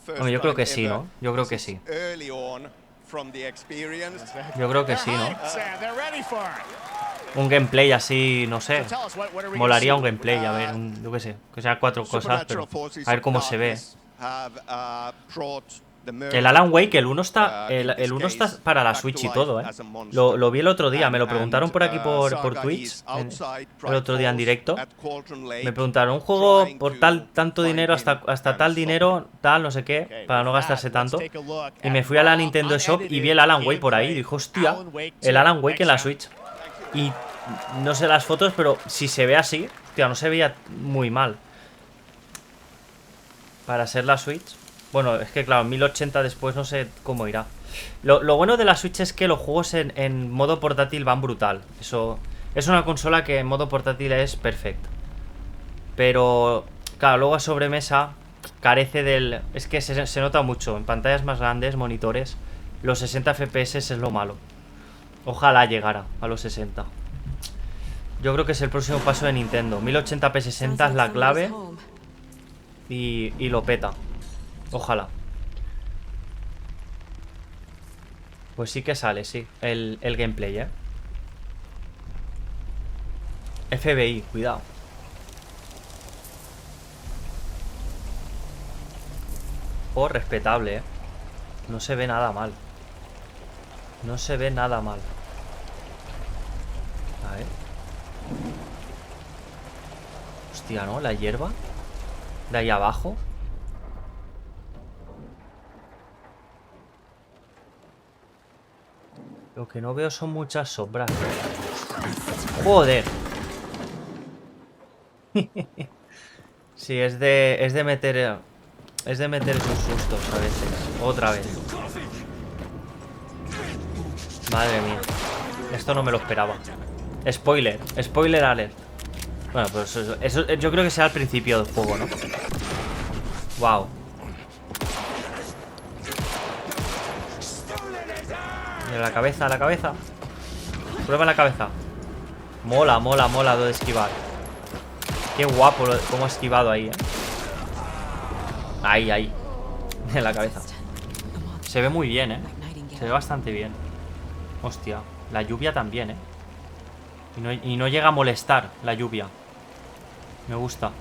Bueno, yo creo que sí, ¿no? Yo creo que sí. Yo creo que sí, ¿no? Un gameplay así, no sé. Molaría un gameplay, a ver, yo qué sé, que sea 4 cosas, pero a ver cómo se ve. El Alan Wake, el 1 está para la Switch y todo, ¿eh? Lo vi el otro día, me lo preguntaron por aquí por Twitch, el otro día en directo. Me preguntaron, un juego por tanto dinero, hasta tal dinero, tal, no sé qué, para no gastarse tanto. Y me fui a la Nintendo Shop y vi el Alan Wake por ahí. Y dije, hostia, el Alan Wake en la Switch. Y no sé las fotos, pero si se ve así, hostia, no se veía muy mal. Para ser la Switch. Bueno, es que claro, 1080 después no sé cómo irá. Lo bueno de la Switch es que los juegos en modo portátil van brutal. Eso es una consola que en modo portátil es perfecta. Pero, claro, luego a sobremesa carece del... Es que se nota mucho. En pantallas más grandes, monitores, los 60 FPS es lo malo. Ojalá llegara a los 60. Yo creo que es el próximo paso de Nintendo. 1080p 60 es la clave. Y lo peta. Ojalá. Pues sí que sale, sí. El gameplay, ¿eh? FBI, cuidado. Oh, respetable, ¿eh? No se ve nada mal. No se ve nada mal. A ver. Hostia, ¿no? La hierba de ahí abajo. Lo que no veo son muchas sombras. Joder. Sí, es de meter sus sustos a veces. Otra vez. Madre mía. Esto no me lo esperaba. Spoiler. Spoiler alert. Bueno, pues eso yo creo que será al principio del juego, ¿no? Wow. Mira, la cabeza, la cabeza. Prueba la cabeza. Mola, mola, mola lo de esquivar. Qué guapo cómo ha esquivado ahí, ¿eh? Ahí, ahí. En la cabeza. Se ve muy bien, ¿eh? Se ve bastante bien. Hostia. La lluvia también, ¿eh? Y no llega a molestar la lluvia. Me gusta.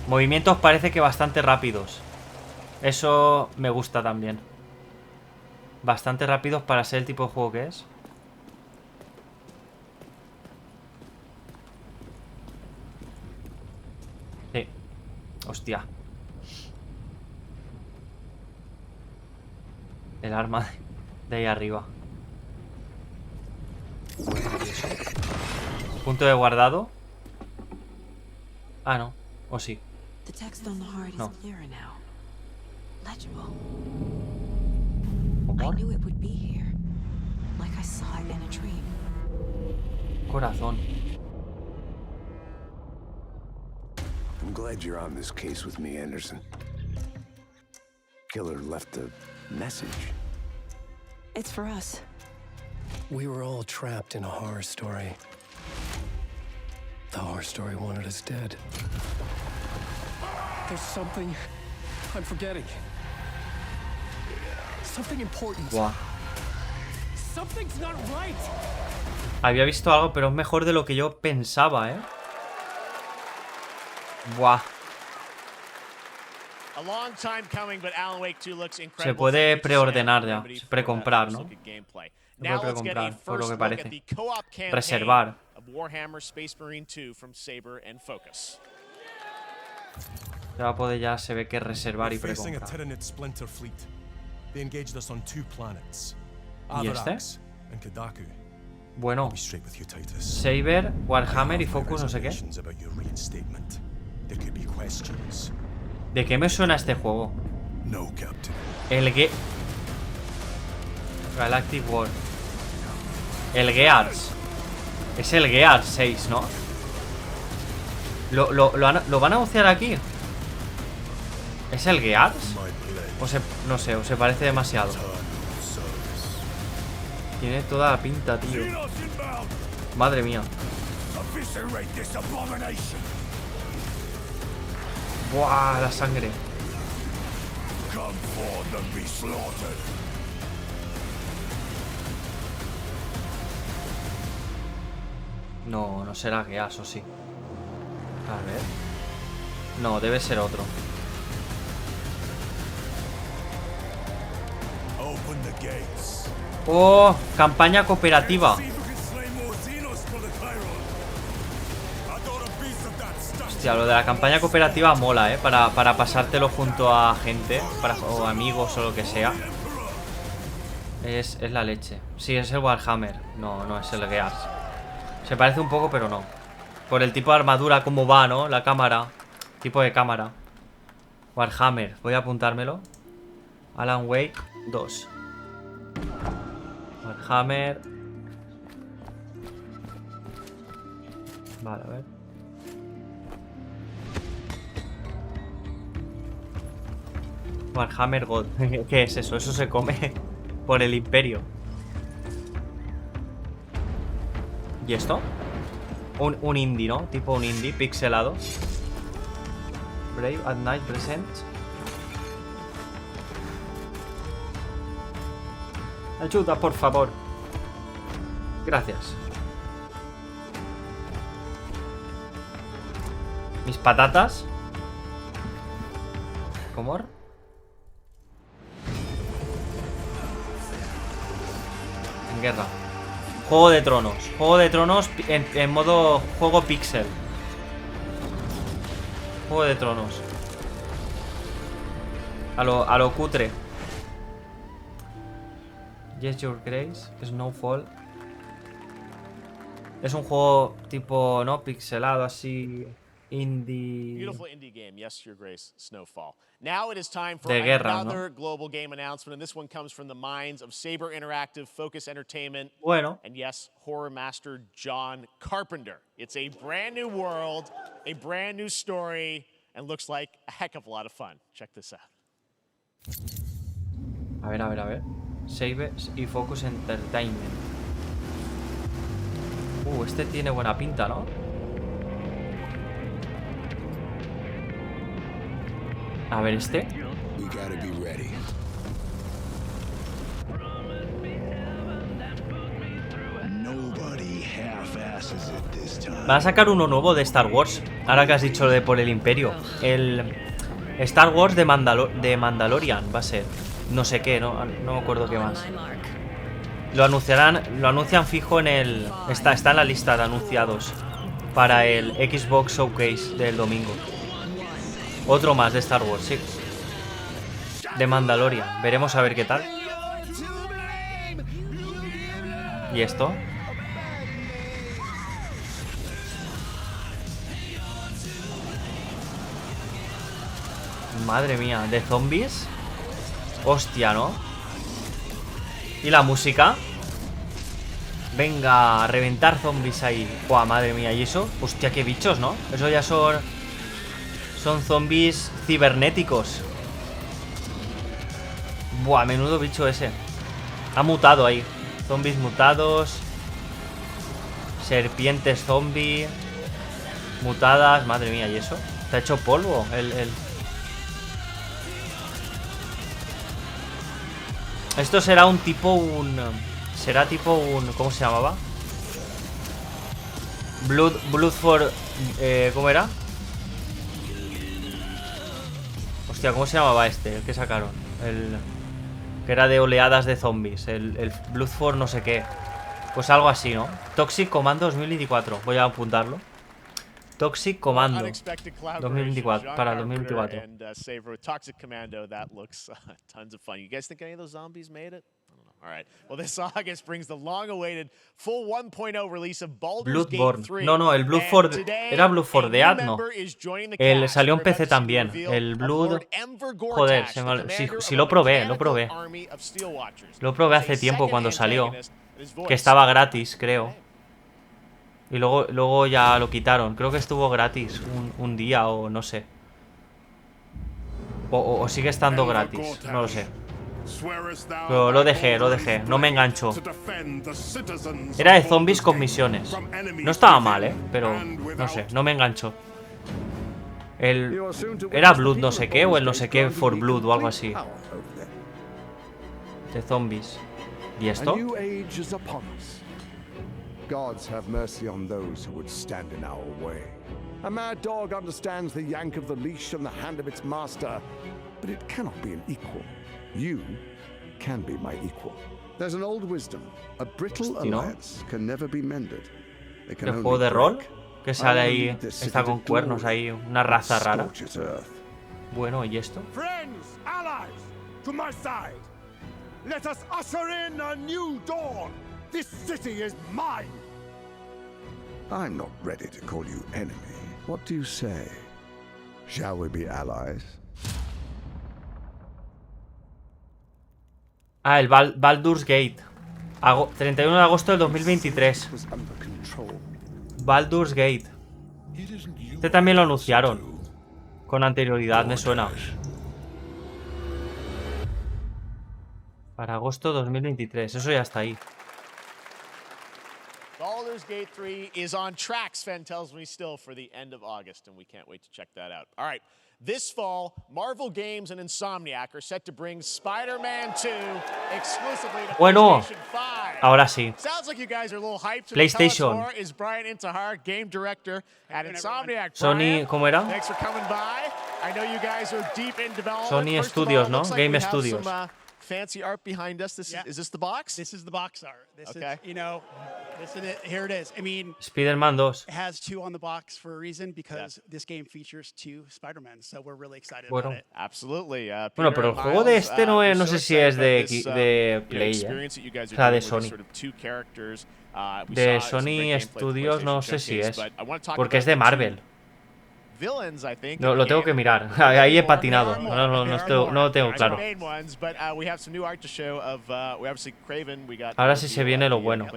Movimientos parece que bastante rápidos. Eso me gusta también. Bastante rápidos para ser el tipo de juego que es. Sí. Hostia. El arma de ahí arriba. Punto de guardado. Ah, no. O sí. No. Corazón. I'm glad you're on this case with me, Anderson. Killer left a message. It's for us. We were all trapped in a horror story. The horror story wanted us dead. There's something I'm forgetting. Something important. Buah. Something's not right. Había visto algo, pero es mejor de lo que yo pensaba, ¿eh? Buah. Se puede preordenar ya, precomprar, ¿no? Se puede precomprar, por lo que parece. Reservar. Se va a poder ya, se ve que reservar y precomprar. ¿Y este? Bueno, Saber, Warhammer y Focus, no sé qué. ¿De qué me suena este juego? El Galactic War. El Gears. Es el Gears 6, ¿no? ¿Lo van a anunciar aquí? ¿Es el Gears? No sé, o se parece demasiado. Tiene toda la pinta, tío. Madre mía. ¡Buah! La sangre. No, no será Gears, o sí. A ver. No, debe ser otro. ¡Oh! Campaña cooperativa. Hostia, lo de la campaña cooperativa mola, ¿eh? Para pasártelo junto a gente, o amigos o lo que sea. Es la leche. Sí, es el Warhammer. No es el Gears. Se parece un poco, pero no. Por el tipo de armadura, cómo va, ¿no? La cámara. Tipo de cámara. Warhammer. Voy a apuntármelo. Alan Wake 2. Warhammer. Vale, a ver. Warhammer God. ¿Qué es eso? Eso se come por el imperio. ¿Y esto? Un indie, ¿no? Tipo un indie pixelado. Brave at Night Present. Ayuda, por favor. Gracias. Mis patatas. ¿Cómo? En guerra. Juego de Tronos. Juego de Tronos en modo juego pixel. Juego de Tronos. A lo cutre. Yes, Your Grace. Snowfall. Es un juego tipo, ¿no? Pixelado, así. Indie. Beautiful indie game, Yes, Your Grace, Snowfall. Now it is time for guerra, another global game announcement, and this one comes from the minds of Saber Interactive, Focus Entertainment, and yes, horror master John Carpenter. It's a brand new world, a brand new story, and looks like a heck of a lot of fun. Check this out. A ver. Saber y Focus Entertainment. Este tiene buena pinta, ¿no? A ver, este. Nobody Van a sacar uno nuevo de Star Wars. Ahora que has dicho lo de por el Imperio. El Star Wars de Mandalorian va a ser. No sé qué, no me acuerdo qué más. Lo anuncian fijo en el... Está en la lista de anunciados para el Xbox Showcase del domingo. Otro más de Star Wars, sí. De Mandalorian. Veremos a ver qué tal. ¿Y esto? Madre mía, ¿de zombies? Hostia, ¿no? ¿Y la música? Venga, a reventar zombies ahí. Buah, madre mía, ¿y eso? Hostia, qué bichos, ¿no? Eso ya son zombies cibernéticos. Buah, menudo bicho ese. Ha mutado ahí. Zombies mutados. Serpientes zombie. Mutadas, madre mía, ¿y eso? ¿Está hecho polvo? Esto será un tipo, será tipo un... ¿Cómo se llamaba? Blood for... ¿Cómo era? Hostia, ¿cómo se llamaba este? El que sacaron. Que era de oleadas de zombies. El Blood for no sé qué. Pues algo así, ¿no? Toxic Commando 2024. Voy a apuntarlo. Toxic Commando 2024, para 2024. Toxic Commando, that looks tons of fun. You guys think any of those zombies made it? I don't know. All right. Well, this August brings the long-awaited full 1.0 release of Baldur's Gate 3. No, el Blood for era Blood for Dead, no. El salió en PC también. El Blood, joder, si lo probé. Lo probé hace tiempo cuando salió, que estaba gratis, creo. Y luego ya lo quitaron. Creo que estuvo gratis un día o no sé. O sigue estando gratis. No lo sé. Pero lo dejé. No me enganchó. Era de zombies con misiones. No estaba mal, pero no sé, no me enganchó. Era Blood no sé qué, o el no sé qué for Blood o algo así. De zombies. ¿Y esto? Gods have mercy on those who would stand in our way. A mad dog understands the yank of the leash and the hand of its master, but it cannot be an equal. You can be my equal. There's an old wisdom. A brittle alliance can never be mended. ¿El juego de rol? Que sale ahí, está con cuernos ahí, una raza rara. Bueno, ¿y esto? Friends, allies, to my side. Let us usher in a new dawn. This city is mine. I'm not ready to call you enemy. What do you say? Shall we be allies? El Baldur's Gate. 31 de agosto del 2023. Baldur's Gate. Este también lo anunciaron con anterioridad, me suena. Para agosto 2023. Eso ya está ahí. Baldur's Gate 3 is on track, Sven tells me still, for the end of August, and we can't wait to check that out. All right, this fall, Marvel Games and Insomniac are set to bring Spider-Man 2 exclusively to PlayStation 5. Ahora sí. Sounds like you guys are a little hyped. PlayStation. More is Brian Intihar, game director at Insomniac. Sony, ¿cómo era? Thanks for coming by. I know you guys are deep in development. Sony Studios, ¿no? Game Studios. Fancy art behind us. Is this the box? This is the box art. This is, you know, this is it. Here it is. I mean, Spider-Man 2. It has 2 on the box for a reason, because this game features 2 Spider-Men, so we're really excited about it. Absolutely. Bueno, pero el juego de este no sé si es de Play, o sea, de Sony. De Sony Studios no sé si es, porque es de Marvel. No, lo tengo que mirar. Ahí he patinado. No lo tengo claro. Ahora sí se viene lo bueno.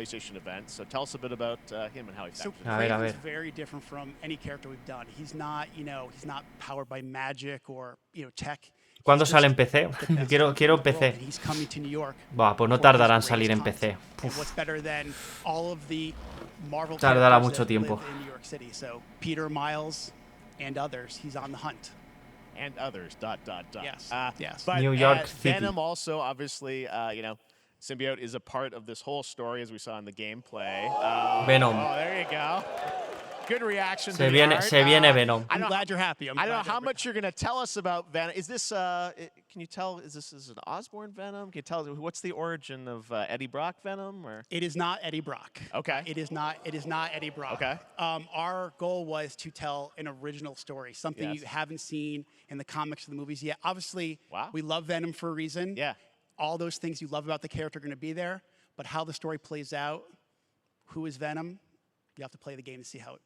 A ver. ¿Cuándo sale en PC? Quiero PC. Bah, pues no tardará en salir en PC. Tardará mucho tiempo. And others, he's on the hunt. And others, ... Yes, yes. But New York City. Venom also, obviously, Symbiote is a part of this whole story, as we saw in the gameplay. Venom. Oh, there you go. Good reaction. Se viene Venom. I'm glad you're happy. I don't know how much you're going to tell us about Venom. Is this, can you tell, is this an Osborn Venom? Can you tell us, what's the origin of Eddie Brock Venom? Or? It is not Eddie Brock. Okay. It is not Eddie Brock. Okay. Our goal was to tell an original story, something you haven't seen in the comics or the movies yet. Obviously, we love Venom for a reason. Yeah. All those things you love about the character are going to be there, but how the story plays out, who is Venom, you have to play the game to see how it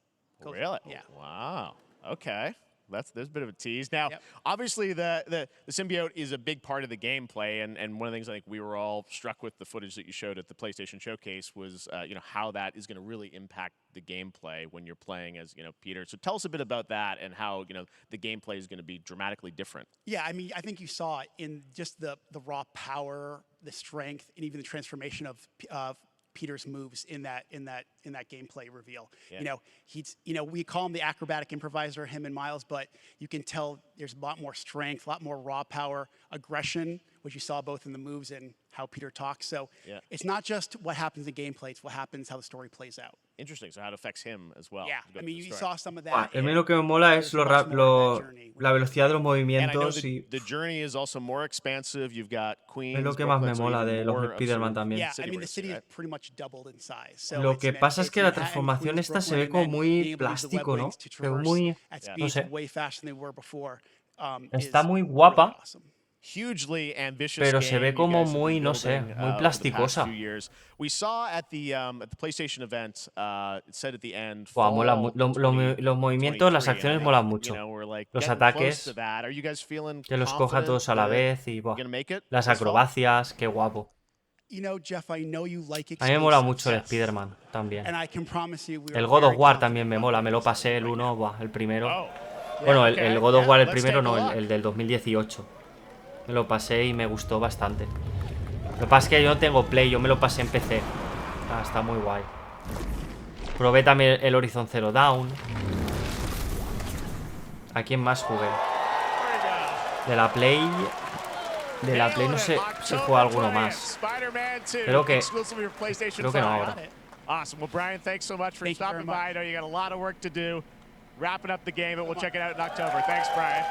goes. Really? Yeah. Wow. Okay. There's a bit of a tease. Now, obviously, the symbiote is a big part of the gameplay, and one of the things I think we were all struck with the footage that you showed at the PlayStation Showcase was, how that is going to really impact the gameplay when you're playing as, Peter. So tell us a bit about that and how, the gameplay is going to be dramatically different. Yeah, I mean, I think you saw it in just the raw power, the strength, and even the transformation of Peter's moves in that gameplay reveal. Yeah. We call him the acrobatic improviser, him and Miles, but you can tell there's a lot more strength, a lot more raw power, aggression, which you saw both in the moves and how Peter talks. So it's not just what happens in gameplay, it's what happens, how the story plays out. Interesting. So how it affects him as well. Yeah, I mean, you saw some of that. A mí lo que me mola es la velocidad de los movimientos y the journey is also more expansive. You've got Queens. Es lo que más me mola de los Spider-Man también. Yeah, I mean, the city is pretty much doubled in size. So lo que pasa es que la transformación esta se ve como muy plástico, ¿no? Se ve muy, no sé. Está muy guapa. Hugely ambitious pero se ve como muy, no sé, muy plasticosa. We saw at the PlayStation event, it said at the end, wow, mola los movimientos, las acciones molan mucho. Los ataques, que los coja todos a la vez y las acrobacias, qué guapo. A mí me mola mucho el Spider-Man también. El God of War también me mola, me lo pasé el 1, el primero. Bueno, el God of War el primero no, el del 2018. Me lo pasé y me gustó bastante. Lo que pasa es que yo no tengo Play, yo me lo pasé en PC. Está muy guay. Probé también el Horizon Zero Dawn. ¿A quién más jugué? De la Play no sé si juega alguno más. Creo que no ahora. Awesome. Well, Brian, thanks so much for stopping by. I know you got a lot of work to do. Wrapping up the game, but we'll check it out in October. Thanks, Brian.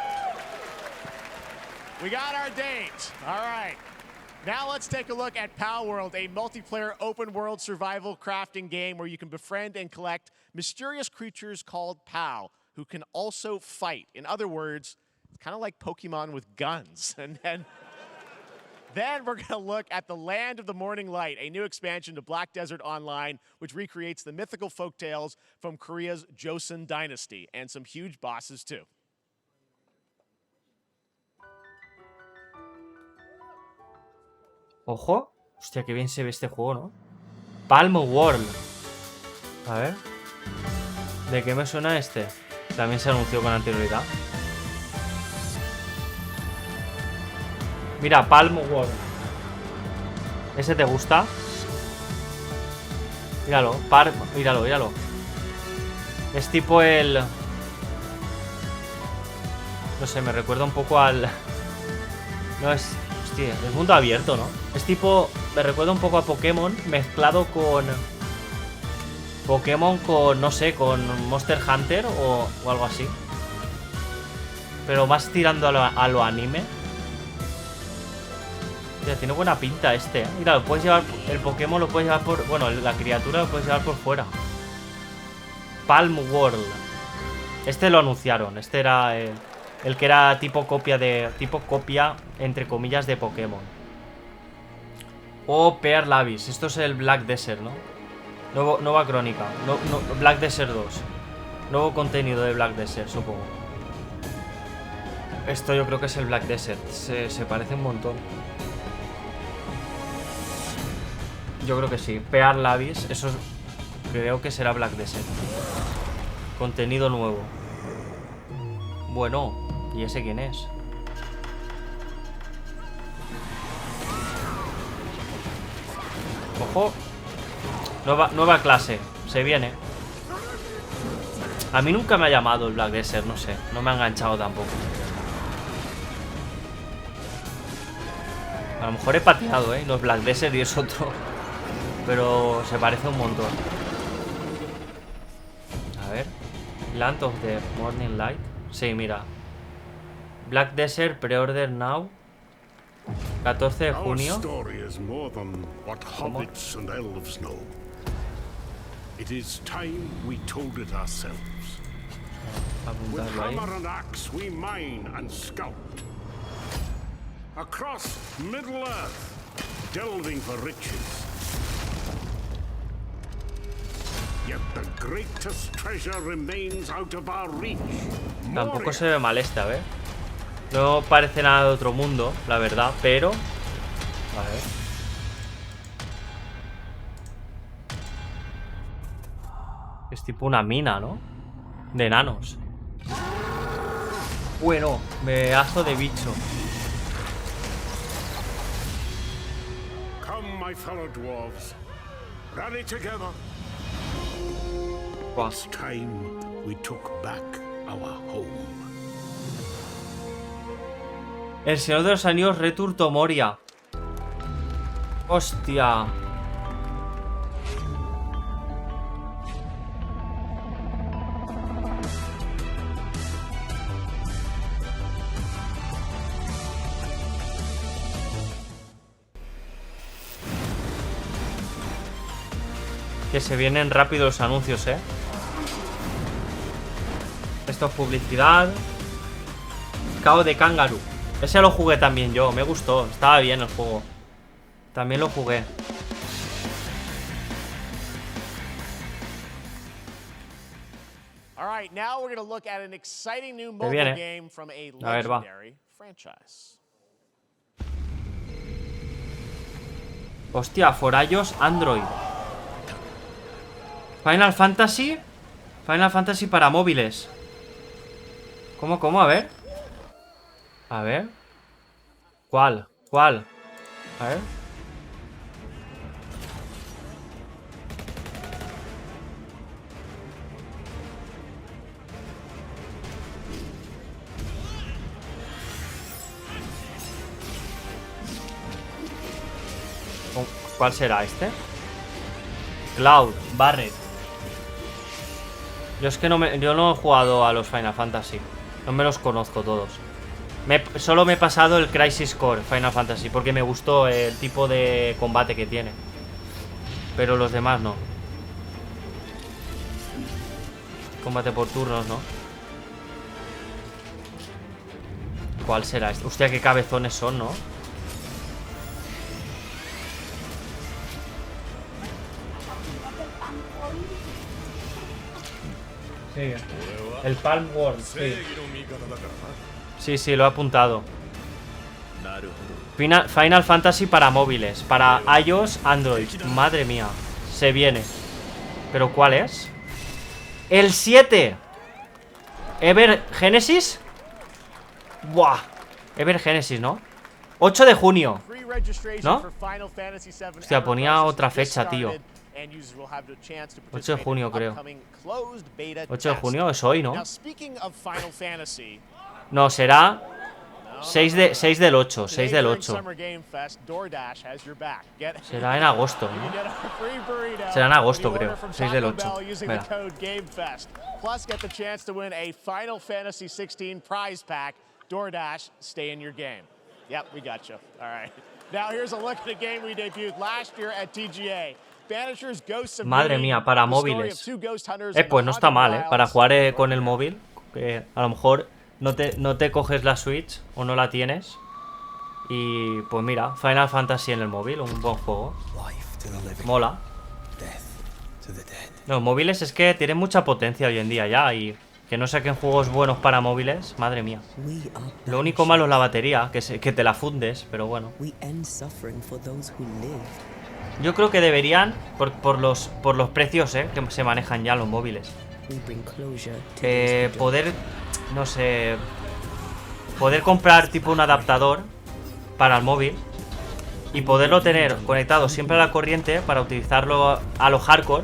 We got our date. All right. Now let's take a look at Pal World, a multiplayer open-world survival crafting game where you can befriend and collect mysterious creatures called Pal, who can also fight. In other words, it's kind of like Pokemon with guns. And then we're going to look at the Land of the Morning Light, a new expansion to Black Desert Online, which recreates the mythical folktales from Korea's Joseon Dynasty, and some huge bosses, too. Ojo. Hostia, qué bien se ve este juego, ¿no? Palm World. A ver. ¿De qué me suena este? También se anunció con anterioridad. Mira, Palm World. ¿Ese te gusta? Míralo, míralo. Es tipo el... No sé, me recuerda un poco al... No es... Hostia, es mundo abierto, ¿no? Es tipo... Me recuerda un poco a Pokémon mezclado con... Pokémon con... No sé, con Monster Hunter o algo así. Pero más tirando a lo anime. Hostia, tiene buena pinta este, ¿eh? Mira, lo puedes llevar... El Pokémon lo puedes llevar por... Bueno, la criatura lo puedes llevar por fuera. Palm World. Este lo anunciaron. Este era el que era tipo copia entre comillas de Pokémon. O Pear Lavis. Esto es el Black Desert, ¿no? Nueva crónica. Black Desert 2. Nuevo contenido de Black Desert, supongo. Esto yo creo que es el Black Desert. Se parece un montón. Yo creo que sí. Pear Lavis. Eso creo que será Black Desert. Contenido nuevo. Bueno. ¿Y ese quién es? Ojo. Nueva clase. Se viene. A mí nunca me ha llamado el Black Desert, no sé. No me ha enganchado tampoco. A lo mejor he pateado, ¿eh? No es Black Desert y es otro. Pero se parece un montón. A ver. Land of the Morning Light. Sí, mira. Black Desert, pre-order now. 14 de junio. ¿Cómo? It is time we told it ourselves. With hammer and axe we mine and scout. Across Middle Earth, delving for riches. Yet the greatest treasure remains out of our reach. Tampoco se ve mal esta, ¿eh? No parece nada de otro mundo, la verdad, pero... A ver. Es tipo una mina, ¿no? De enanos. Bueno, pedazo de bicho. Come, my fellow dwarves. Rally together. It's time we took back our home. El Señor de los Anillos Return to Moria. Hostia. Que se vienen rápido los anuncios, ¿eh? Esto es publicidad. Cao de Kangaroo. Ese lo jugué también yo, me gustó. Estaba bien el juego. También lo jugué. ¿Qué viene? A ver, va. Hostia, Forayos Android. Final Fantasy. Final Fantasy para móviles. ¿Cómo? A ver. A ver. ¿Cuál? A ver. ¿Cuál será este? Cloud, Barret. Yo es que yo no he jugado a los Final Fantasy. No me los conozco todos. Solo me he pasado el Crisis Core Final Fantasy porque me gustó el tipo de combate que tiene. Pero los demás no. Combate por turnos, ¿no? ¿Cuál será este? Hostia, qué cabezones son, ¿no? Sí. El Palm World, sí. Sí, lo he apuntado. Final Fantasy para móviles. Para iOS, Android. Madre mía. Se viene. ¿Pero cuál es? ¡El 7! ¿Ever Genesis? ¡Buah! Ever Genesis, ¿no? 8 de junio. ¿No? Hostia, ponía otra fecha, tío. 8 de junio, creo. 8 de junio es hoy, ¿no? No, será 6 del 8. 6 del 8. Será en agosto, ¿no? Será en agosto, creo. 6 del 8. Venga. DoorDash, stay in your game. Yep, we got you. All right. Now here's a look at the game we debuted last year at TGA. Madre mía, para móviles. Pues no está mal, para jugar con el móvil. Que a lo mejor no te coges la Switch o no la tienes. Y pues mira, Final Fantasy en el móvil, un buen juego. Mola. Los móviles es que tienen mucha potencia hoy en día ya. Y que no saquen juegos buenos para móviles, madre mía. Lo único malo es la batería, que te la fundes, pero bueno. Yo creo que deberían, por los precios que se manejan ya los móviles, poder, no sé, poder comprar tipo un adaptador para el móvil y poderlo tener conectado siempre a la corriente para utilizarlo a lo hardcore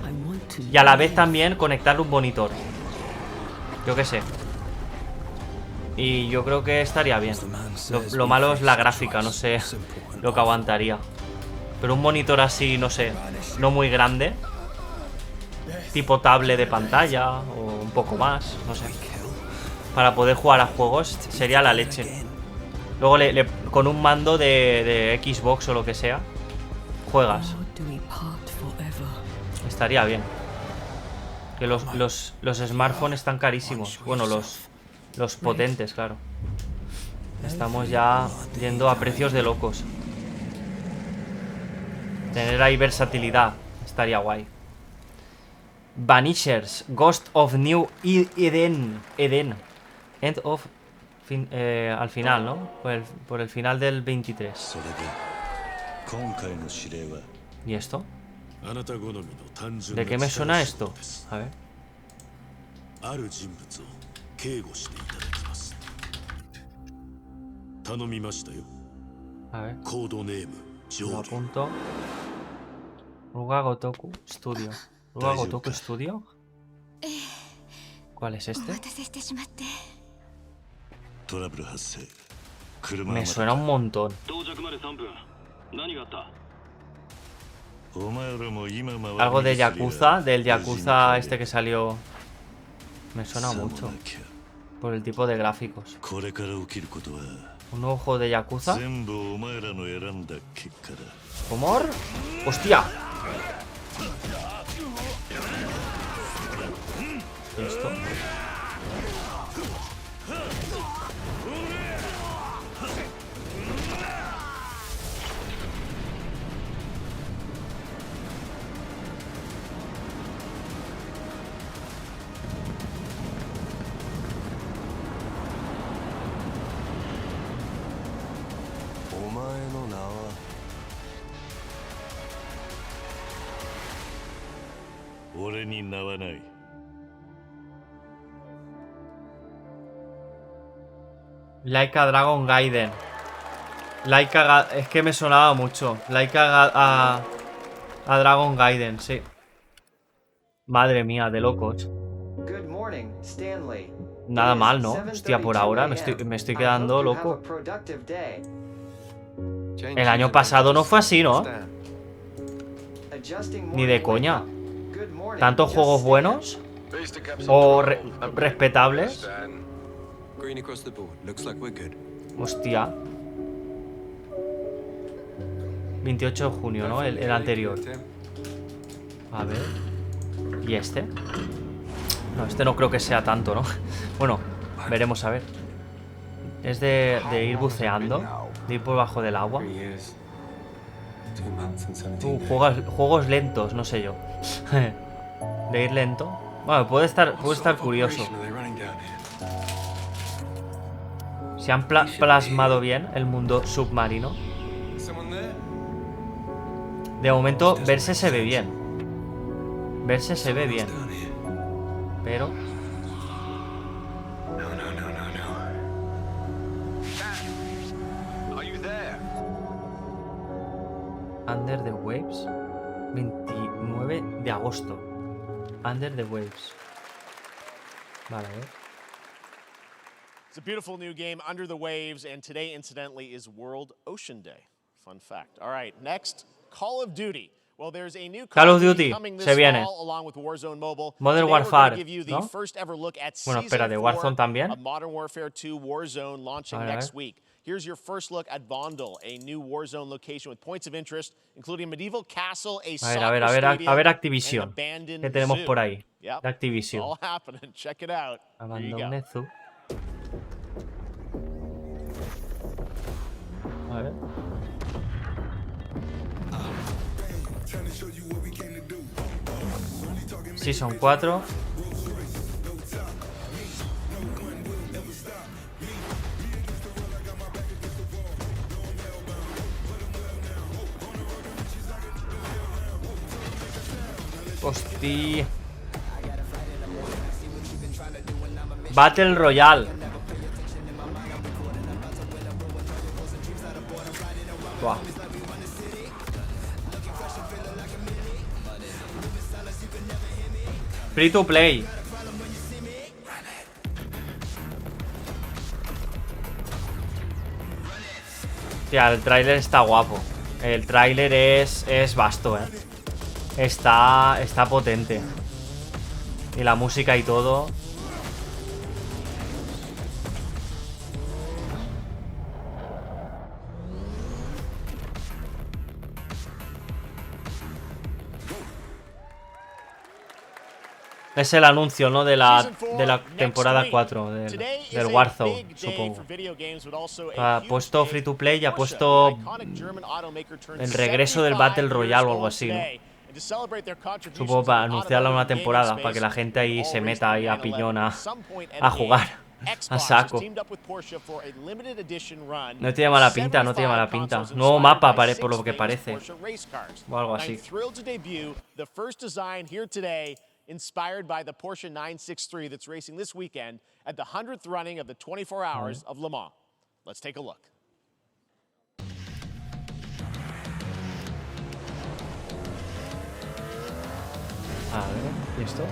y a la vez también conectarle un monitor. Yo qué sé. Y yo creo que estaría bien. Lo malo es la gráfica, no sé lo que aguantaría. Pero un monitor así, no sé, no muy grande, tipo tablet de pantalla o un poco más, no sé, para poder jugar a juegos sería la leche. Luego con un mando de Xbox o lo que sea, juegas. Estaría bien. Que los smartphones están carísimos. Bueno, los potentes, claro. Estamos ya yendo a precios de locos. Tener ahí versatilidad estaría guay. Vanishers, Ghost of New Eden. End of al final, ¿no? Por el final del 23. ¿Y esto? ¿De qué me suena esto? A ver. A ver. Lo apunto. Ruga Gotoku Studio. ¿Ruga Gotoku Studio? ¿Cuál es este? Me suena un montón. Algo de Yakuza, del Yakuza este que salió. Me suena mucho. Por el tipo de gráficos. Un nuevo juego de Yakuza. ¿Pomor? ¡Hostia! ¿Y esto? Laika Dragon Gaiden. Laika... Es que me sonaba mucho. Laika a Dragon Gaiden, sí. Madre mía, de locos. Nada mal, ¿no? Hostia, por ahora me estoy quedando loco. El año pasado no fue así, ¿no? Ni de coña. ¿Tantos juegos buenos? ¿O respetables? Hostia. 28 de junio, ¿no? El anterior. A ver. ¿Y este? No, este no creo que sea tanto, ¿no? Bueno, veremos a ver. Es de ir buceando, de ir por bajo del agua. Juegos lentos, no sé yo. De ir lento. Bueno, puede estar curioso. Se han plasmado bien el mundo submarino. De momento, verse se ve bien. Verse se ve bien. Pero... Under the Waves. 29 de agosto. Under the Waves. Vale, a ver. It's a beautiful new game, Under the Waves, and today, incidentally, is World Ocean Day. Fun fact. All right, next, Call of Duty. Well, there's a new Call of Duty se viene. Along with Warzone Mobile. Modern Warfare, ¿no? Bueno, espérate, Warzone también. Modern Warfare 2 Warzone launching next week. Here's your first look at Vondel, a new Warzone location with points of interest, including a medieval castle, a soccer stadium, a ver Activision. and an abandoned ¿Qué tenemos zoo. por ahí? Yep. De Activision. All happening. Check it out. Abandoned zoo. A ver. Season 4. Hostia. Battle Royale. Buah. Free to play. Hostia, el tráiler está guapo. El tráiler es vasto, Está potente. Y la música y todo. Es el anuncio, ¿no? De la temporada 4 del Warzone, supongo. Ha puesto Free to Play y ha puesto el regreso del Battle Royale o algo así, ¿no? Supongo para anunciarla una temporada, para que la gente ahí se meta ahí a piñón a jugar a saco. No tiene mala pinta, no tiene mala pinta. Nuevo mapa por lo que parece. O algo así. Inspired by the Porsche 963 that's racing this weekend at the 100th running of the 24 Hours of Le Mans. Let's take a look. A ver, ¿y esto?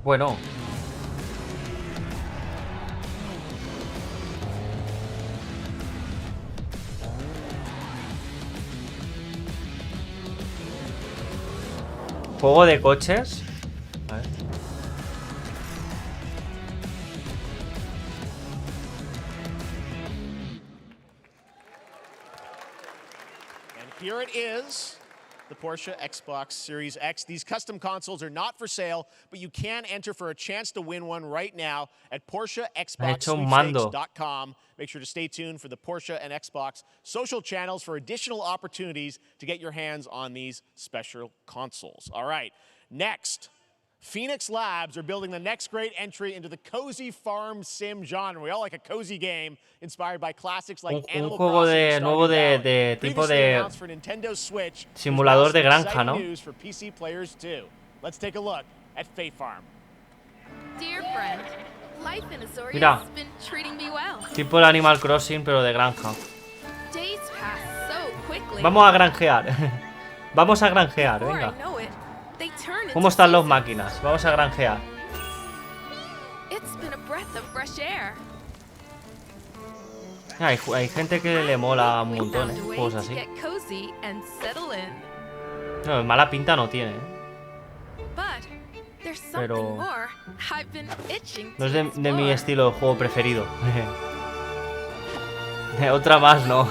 Bueno. Juego de coches. A ver. And here it is, the Porsche Xbox Series X. These custom consoles are not for sale, but you can enter for a chance to win one right now at PorscheXboxSweepstakes.com. Make sure to stay tuned for the Porsche and Xbox social channels for additional opportunities to get your hands on these special consoles. All right, next, Phoenix Labs are building the next great entry into the cozy farm sim genre. We all like a cozy game inspired by classics like Animal juego Crossing, nuevo de tipo de simulador de granja, ¿no? For PC players too. Let's take a look at Fae Farm. Dear friend, life in Azorius Mira, has been treating me well. tipo el Animal Crossing, pero de granja. Days pass so quickly. Vamos a granjear. Vamos a granjear, venga. ¿Cómo están las máquinas? Vamos a granjear. It's been a breath of fresh air. Hay gente que le mola un montón, juegos así. No, mala pinta no tiene, pero no es de mi estilo de juego preferido. Otra más, no.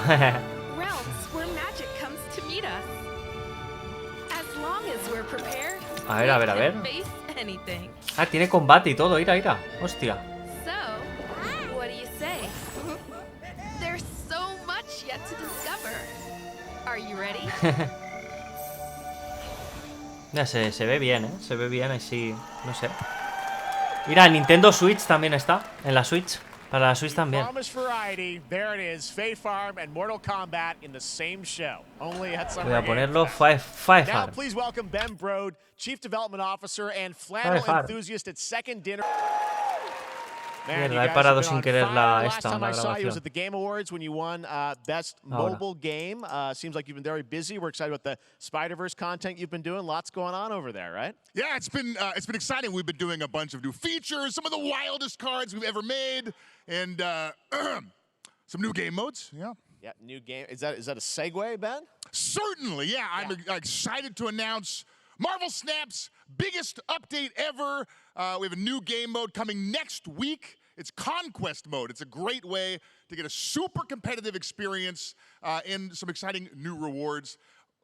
A ver, a ver, a ver. Ah, tiene combate y todo, ira. Hostia. Ya se ve bien, se ve bien así, no sé. Mira, Nintendo Switch también está, en la Switch. Para la Switch también. Voy a ponerlo Five Farm. Mierda, he parado sin querer la grabación. Was at the Game Awards when you won Best Mobile Game. Seems like you've been very busy. We're excited about the Spider-Verse content you've been doing. Lots going on over there, right? Yeah, it's been exciting. We've been doing a bunch of new features, some of the wildest cards we've ever made, and some new game modes. Yeah. Yeah, new game. Is that a segue, Ben? Certainly, yeah. I'm excited to announce Marvel Snap's biggest update ever. We have a new game mode coming next week. It's Conquest mode. It's a great way to get a super competitive experience and some exciting new rewards.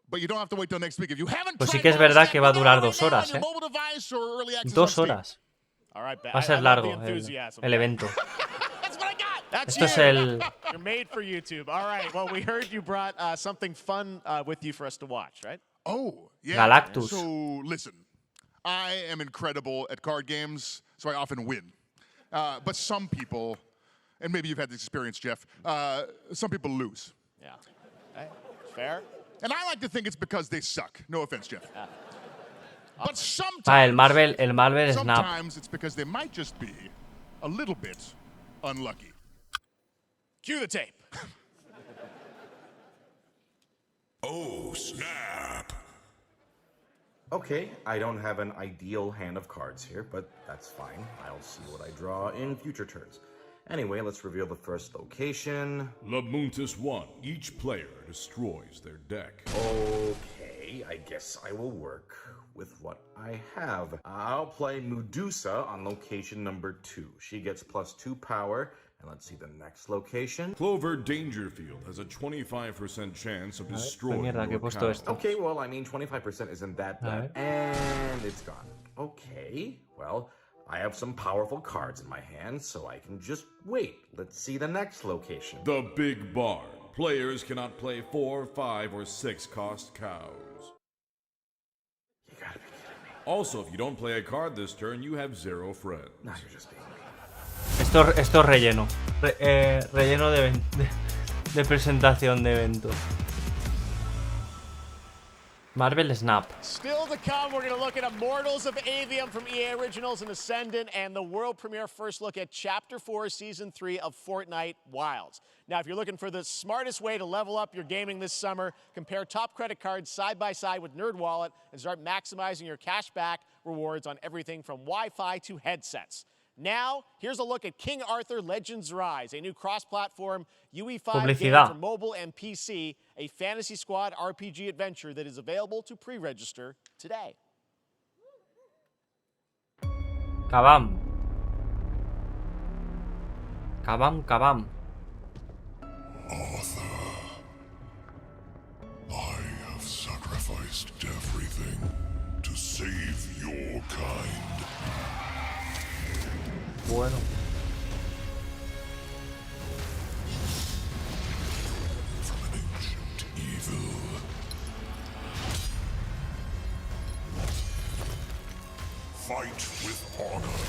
But you don't have to wait till next week. If you haven't pues sí que es verdad que va a durar 2 horas, 2 horas. Va a ser largo el evento. Esto es el... You're made for YouTube. All right. Well, we heard you brought something fun with you for us to watch, right? Oh, yeah. Galactus. So, listen. I am incredible at card games, so I often win. But some people, and maybe you've had this experience, Jeff, some people lose. Yeah. Okay. Fair. And I like to think it's because they suck. No offense, Jeff. But sometimes, el Marvel Snap. Sometimes it's because they might just be a little bit unlucky. Cue the tape. Oh, snap. Okay, I don't have an ideal hand of cards here, but that's fine. I'll see what I draw in future turns. Anyway, let's reveal the first location. Labuntus 1. Each player destroys their deck. Okay, I guess I will work with what I have. I'll play Medusa on location number 2. She gets +2 power. And let's see the next location. Clover Dangerfield has a 25% chance of destroying your cow. Okay, well, I mean, 25% isn't that bad. And it's gone. Okay, well, I have some powerful cards in my hand, so I can just wait. Let's see the next location. The Big Barn. Players cannot play 4, 5, or 6 cost cows. You gotta be kidding me. Also, if you don't play a card this turn, you have 0 friends. Now you're just being... Esto es relleno. Relleno de presentación de evento. Marvel Snap. Still to come, we're going to look at Immortals of Avium from EA Originals and Ascendant, and the world premiere first look at Chapter 4, Season 3 of Fortnite Wilds. Now, if you're looking for the smartest way to level up your gaming this summer, compare top credit cards side by side with NerdWallet and start maximizing your cashback rewards on everything from Wi-Fi to headsets. Now, here's a look at King Arthur Legends Rise, a new cross-platform UE5 game for mobile and PC, a Fantasy Squad RPG adventure that is available to pre-register today. Kabam. Kabam, kabam. Arthur, I have sacrificed everything to save your kind. Bueno. From an ancient evil. Fight with honor.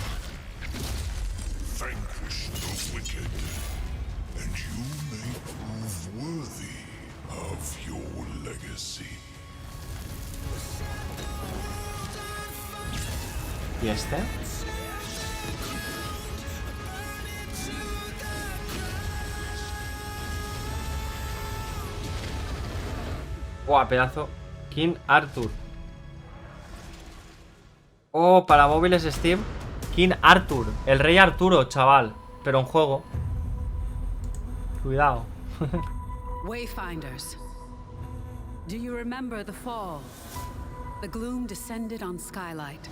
Vanquish the wicked. And you may prove worthy of your legacy. ¿Y este? ¡Buah, pedazo! King Arthur. Oh, para móviles Steam. King Arthur. El rey Arturo, chaval. Pero en juego. Cuidado. Wayfinders. Do you remember the fall? The gloom descended on Skylight.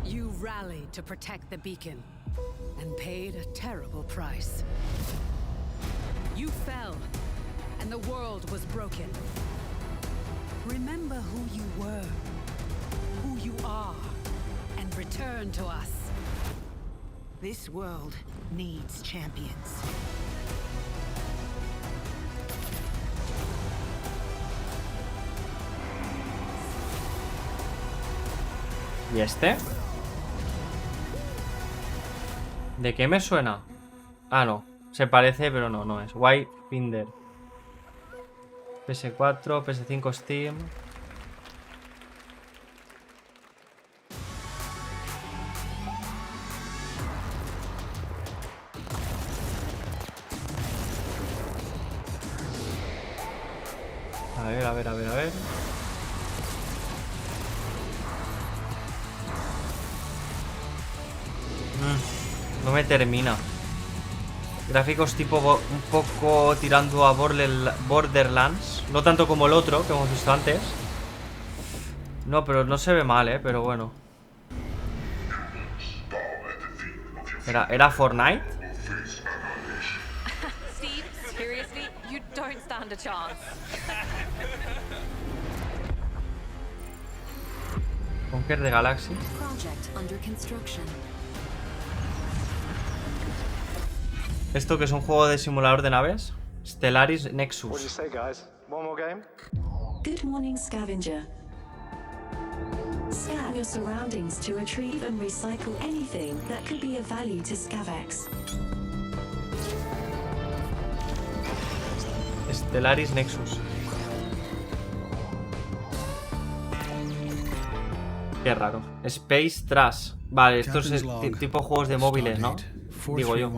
You rallied to protect the beacon and paid a terrible price. You fell, and the world was broken. Remember who you were, who you are, and return to us. This world needs champions. ¿Y este? ¿De qué me suena? Ah, no. Se parece, pero no, no es. Wayfinder. PS4, PS5 Steam. A ver, a ver, a ver, a ver. No me termina. Gráficos tipo un poco tirando a Borderlands. No tanto como el otro que hemos visto antes. No, pero no se ve mal, pero bueno. ¿Era Fortnite? Steve, seriously, you don't stand a chance. Conquer the Galaxy. Project under construction. ¿Esto que es un juego de simulador de naves? Stellaris Nexus. What do you say, guys? One more game? Good morning, scavenger. Scan your surroundings to retrieve and recycle anything that could be of value to Scavex. Stellaris Nexus. Qué raro. Space Trash. Vale, esto es tipo juegos de móviles, ¿no? Digo yo.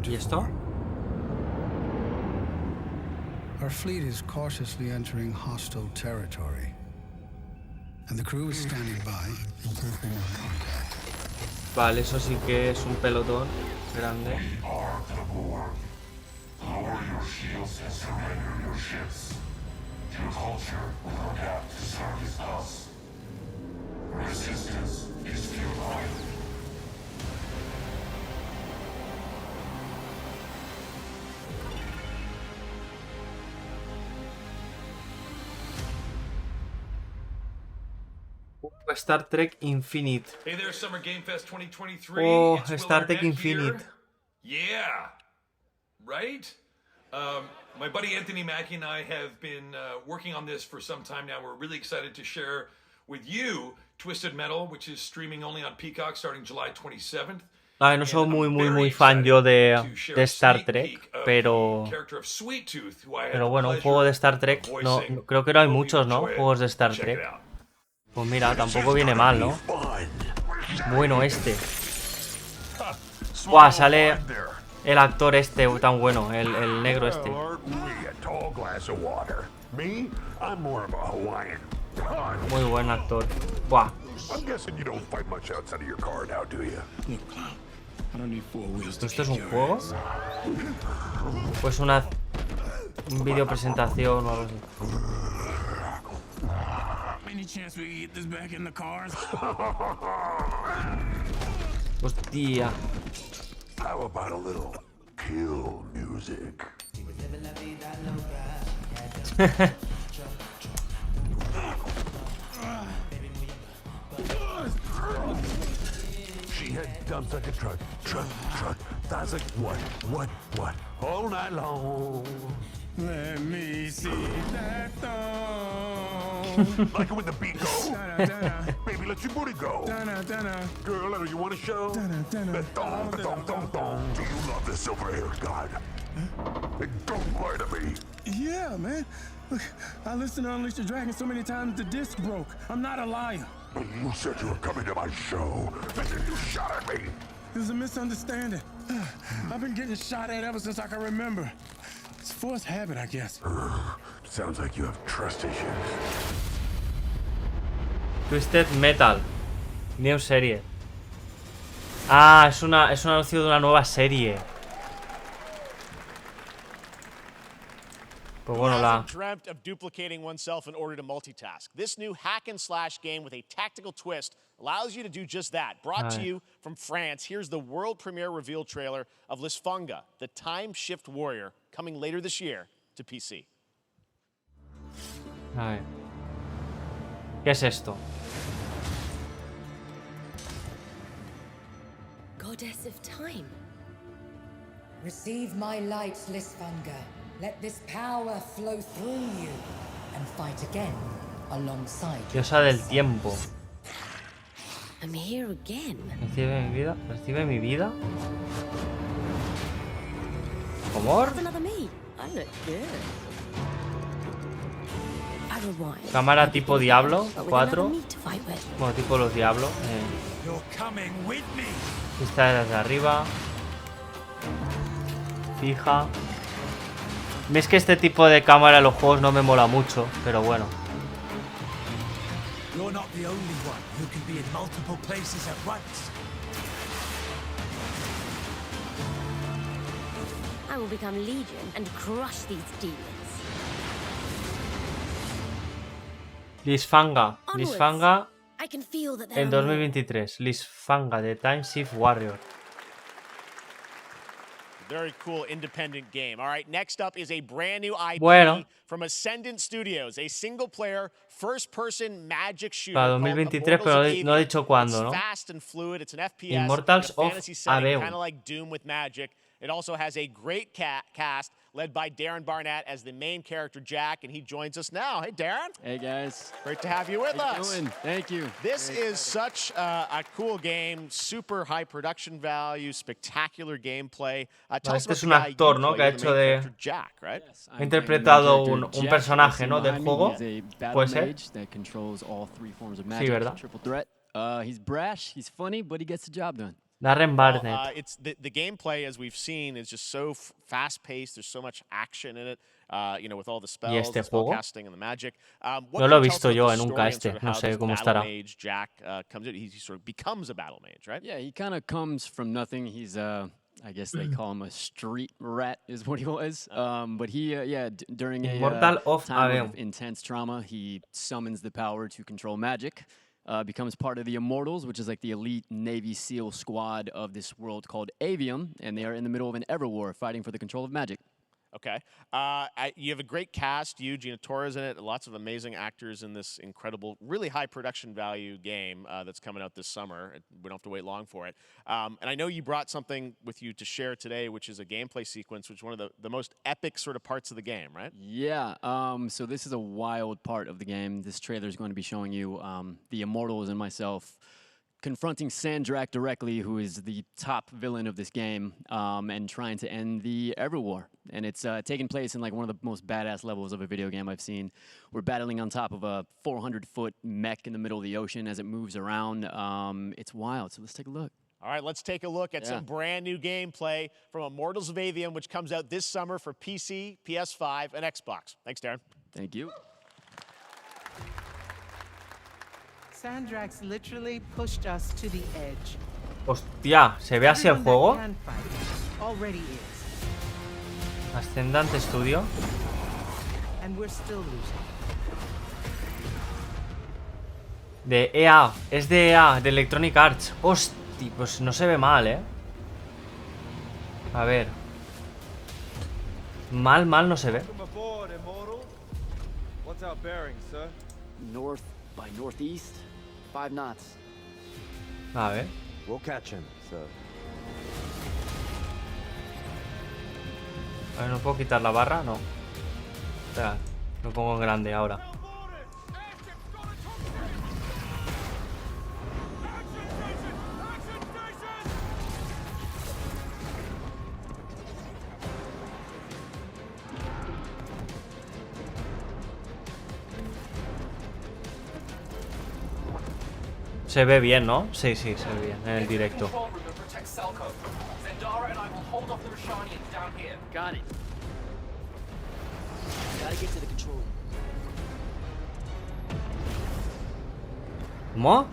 ¿Y esto? Our fleet is cautiously entering hostile territory. Vale, eso sí que es un pelotón grande. Star Trek Infinite. Hey there, Summer Game Fest 2023. Oh, It's Star Will Trek Arnett Infinite. Here. Yeah, right? My buddy Anthony Mackie and I have been working on this for some time now. We're really excited to share with you Twisted Metal, which is streaming only on Peacock starting July 27th. Ay, no soy muy fan yo de Star Trek, pero bueno, un juego de Star Trek, no, creo que no hay muchos, ¿no? Juegos de Star Trek. Pues mira, tampoco viene mal, ¿no? Bueno este. Buah, sale el actor este tan bueno, el negro este. Muy buen actor. Buah. ¿Esto es un juego? Pues un vídeo presentación o algo así. Hostia. How about a little kill music? She had dumps like a truck. That's like what? All night long. Let me see that thong. Like it when the beat goes. Baby, let your booty go. Girl, you want to show? The thong. Do you love the silver-haired god? Don't lie to me. Yeah, man. Look, I listened to Unleash the Dragon so many times the disc broke. I'm not a liar. You said you were coming to my show, and then you shot at me. It was a misunderstanding. I've been getting shot at ever since I can remember. It's forced habit, I guess. Sounds like you have trust issues. Twisted Metal. New serie. Ah, es un anuncio de una nueva serie. Pues bueno, dreamt of duplicating oneself in order to multitask. This new hack and slash game with a tactical twist allows you to do just that. Brought to you from France, here's the world premiere reveal trailer of Lisfunga, the time shift warrior, coming later this year to PC. A ver. ¿Qué es esto? Goddess of time. Receive my light, Lisfunga. Let this power flow through you and fight again alongside. Diosa del tiempo. I'm here again. Recibe mi vida. Recibe mi vida. ¿Cómo? Another me. I look good. I rewind. Cámara tipo Diablo 4. Bueno, tipo los Diablos. Esta es desde arriba. Fija. Es que este tipo de cámara en los juegos no me mola mucho, pero bueno. I will become Legion and crush these demons. Lisfunga I can feel that en 2023. Lisfunga de Time Shift Warrior. Very cool independent game. All right, next up is a brand new IP from Ascendant Studios, a single-player, first-person magic shooter. Para 2023, pero no he dicho cuándo, ¿no? Fast and fluid. It's an FPS, Immortals of fantasy setting, Aveum. kind of like Doom with magic. It also has a great cast led by Darren Barnett as the main character, Jack, and he joins us now. Hey, Darren. Hey, guys. Great to have you with us. How you doing? Thank you. This is such a cool game, super high production value, spectacular gameplay. Este es un actor, ¿no? Que ha hecho de... Ha interpretado un personaje, ¿no? Del juego. ¿Puede ser? Sí, ¿verdad? He's brash, he's funny, but he gets the job done. Darren Barnett. It's the gameplay, as we've seen, is just so fast-paced. There's so much action in it, you know, with all the spells, the spellcasting, and the magic. No lo he visto yo nunca este. No sé cómo estará. Mage Jack comes in. He sort of becomes a battle mage, right? Yeah, he kind of comes from nothing. He's I guess they call him a street rat, is what he was. But he, during a time of intense trauma, he summons the power to control magic. Becomes part of the Immortals, which is like the elite Navy SEAL squad of this world called Avium, and they are in the middle of an ever war fighting for the control of magic. Okay. You have a great cast. You, Gina Torres in it. Lots of amazing actors in this incredible, really high production value game that's coming out this summer. We don't have to wait long for it. And I know you brought something with you to share today, which is a gameplay sequence, which is one of the most epic sort of parts of the game, right? Yeah. So this is a wild part of the game. This trailer is going to be showing you the Immortals and myself confronting Sandrak directly, who is the top villain of this game, and trying to end the Everwar. And it's taking place in like one of the most badass levels of a video game I've seen. We're battling on top of a 400-foot mech in the middle of the ocean as it moves around. It's wild, so let's take a look. All right, let's take a look at some brand new gameplay from Immortals of Avium, which comes out this summer for PC, PS5, and Xbox. Thanks, Darren. Thank you. Sandrax literally pushed us to the edge. Hostia, ¿se ve así el juego? Already is. Ascendante Studio. And we're still losing. De EA, es de EA, de Electronic Arts. Hostia, pues no se ve mal, ¿eh? A ver. Mal no se ve. What's our bearing, sir? North by northeast, 5 knots. A ver. We'll catch him, sir. A ver, ¿no puedo quitar la barra? No. Espera, lo pongo en grande ahora. Se ve bien, ¿no? Sí, se ve bien en el directo. Got it. Gotta get to the control room. ¿Cómo?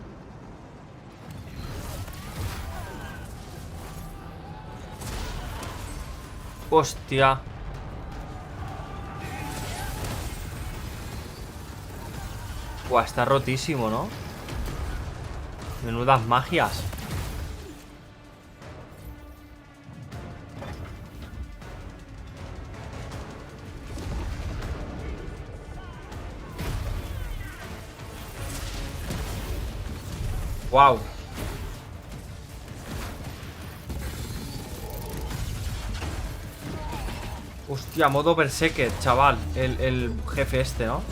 Hostia. Buah, está rotísimo, ¿no? Menudas magias. Wow. Hostia, modo Berserker, chaval. El jefe este, ¿no?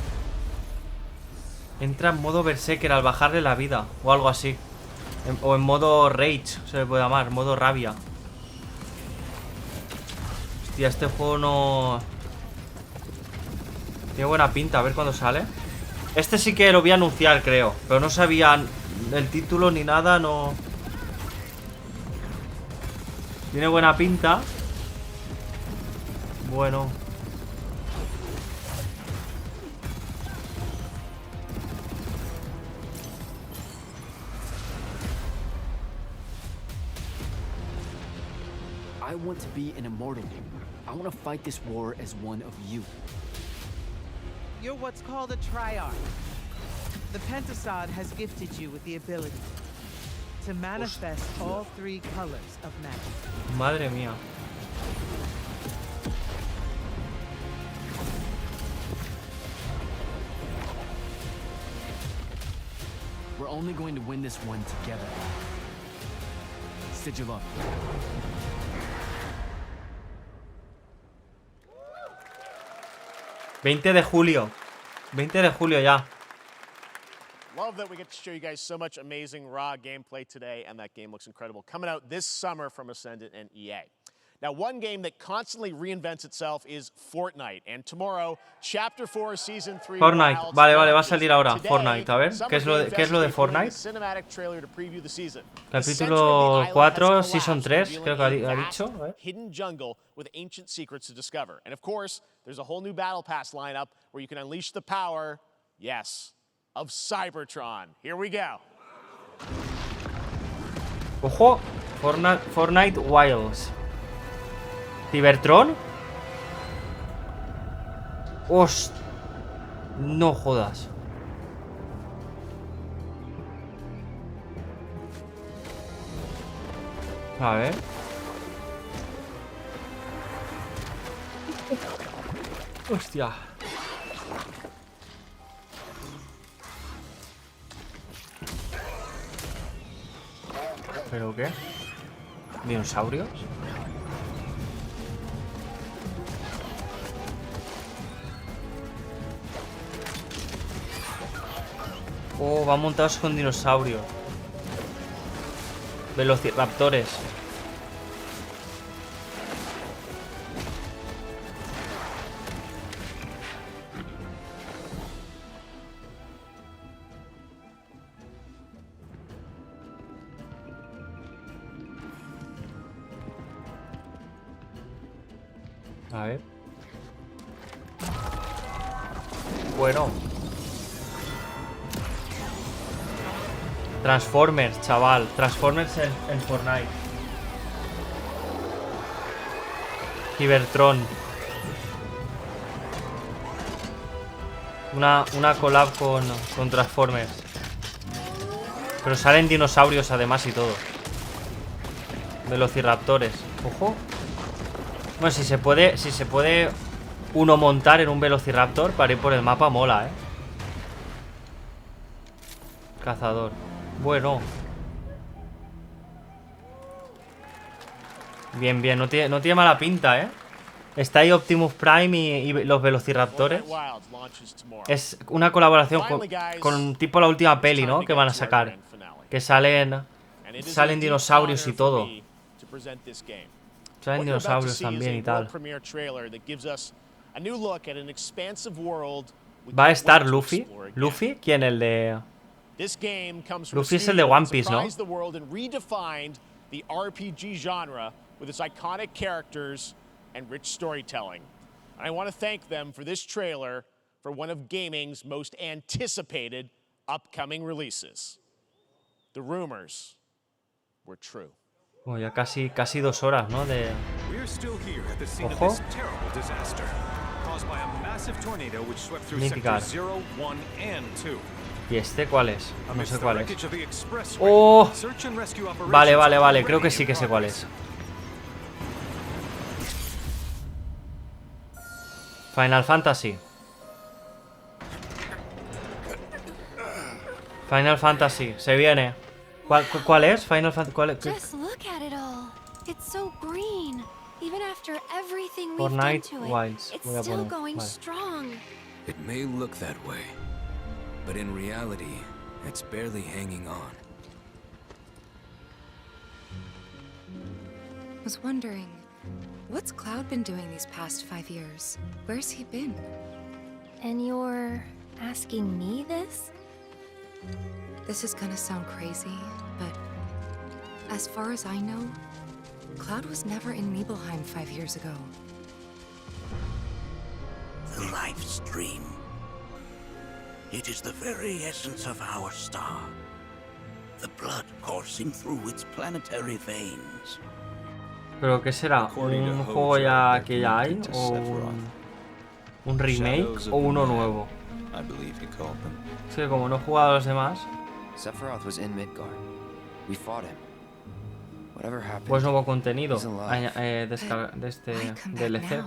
Entra en modo Berserker al bajarle la vida o algo así. O en modo Rage, se le puede llamar, modo rabia. Hostia, este juego no... Tiene buena pinta, a ver cuándo sale. Este sí que lo voy a anunciar, creo. Pero no sabían el título ni nada, no... Tiene buena pinta. Bueno. I want to be an immortal. I want to fight this war as one of you. You're what's called a triarch. The Pentasod has gifted you with the ability to manifest all 3 colors of magic. Madre mía. We're only going to win this one together. Sigil up. 20 de julio. 20 de julio ya. Love that we get to show you guys so much amazing raw gameplay today, and that game looks incredible. Coming out this summer from Ascendant and EA. Now, one game that constantly reinvents itself is Fortnite, and tomorrow, Chapter 4, Season 3. Fortnite, vale, va a salir ahora Fortnite, a ver, ¿qué es lo de Fortnite? Capítulo 4, Season 3, creo que ha dicho, Hidden jungle with ancient secrets to discover. And of course, there's a whole new Battle Pass lineup where you can unleash the power, yes, of Cybertron. Here we go. Ojo, Fortnite Wilds. ¿Cybertron? ¡Host! No jodas. A ver. Hostia. ¿Pero qué? ¿Dinosaurios? Oh, van montados con dinosaurios. Velociraptores. A ver. Bueno. Transformers, chaval. Transformers en Fortnite. Cybertron. Una collab con Transformers. Pero salen dinosaurios además y todo. Velociraptores. Ojo. Bueno, si se puede uno montar en un velociraptor para ir por el mapa, mola, Cazador. Bueno. Bien, bien, no tiene mala pinta, Está ahí Optimus Prime y los velociraptores. Es una colaboración con tipo la última peli, ¿no? Que van a sacar. Que salen dinosaurios y todo. Salen dinosaurios también y tal. Va a estar Luffy. ¿Luffy? ¿Quién? El de... Luffy es el de One Piece, ¿no? With its iconic characters and rich storytelling. I want to thank them for this trailer for one of gaming's most anticipated upcoming releases. The rumors were true. Oh, ya casi 2 horas, ¿no? De... Ojo. Midgard. ¿Y este cuál es? No sé cuál es. ¡Oh! Vale. Creo que sí que sé cuál es. Final Fantasy. Final Fantasy. Se viene. ¿Cuál es? Final Fantasy. Fortnite Wilds. Voy a poner. Vale. It may look that way, but in reality, it's barely hanging on. Was wondering, what's Cloud been doing these past 5 years? Where's he been? And you're asking me this? This is gonna sound crazy, but as far as I know, Cloud was never in Nibelheim 5 years ago. The life stream. It is the very essence of our star. The blood coursing through its planetary veins. ¿Pero qué será? ¿Un juego ya que ya hay? ¿O un remake? ¿O uno nuevo? Es que como no he jugado a los demás. Pues nuevo contenido de este DLC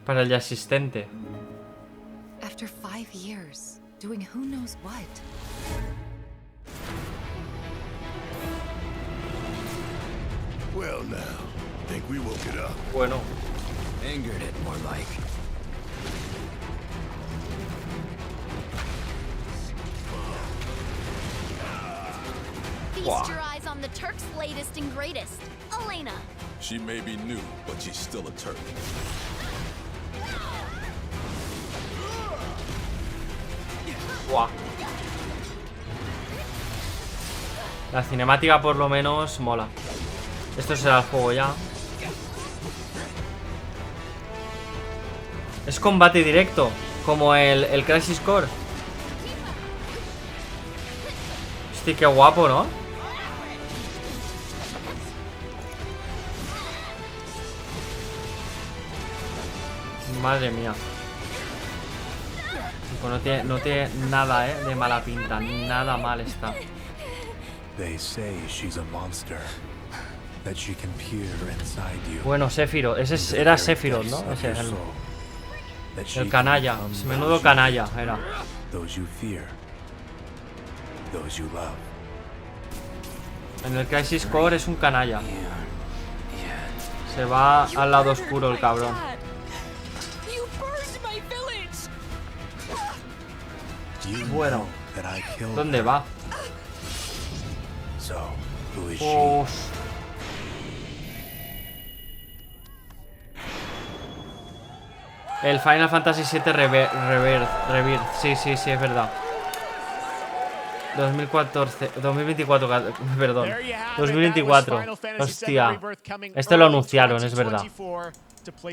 para el asistente. After 5 years, doing who knows what. Well now, think we woke it up. Bueno. Angered it more like. Feast your eyes on on the Turk's latest and greatest, Elena. She may be new, but she's still a Turk. Buah. La cinemática por lo menos mola. Esto será el juego ya. Es combate directo, como el Crisis Core. Hostia, qué guapo, ¿no? Madre mía. Pues no tiene nada, de mala pinta. Nada mal está. They say she's a monster. That she can peer inside you. Bueno, Sephiroth. Ese era Sephiroth, ¿no? Ese es el canalla. Menudo canalla era. Those you fear. Those you love. En el Crisis Core es un canalla. Se va al lado oscuro el cabrón. Bueno, ¿dónde va? Uf. El Final Fantasy VII Rebirth. Sí, es verdad. 2024, perdón. 2024. Hostia. Este lo anunciaron, es verdad.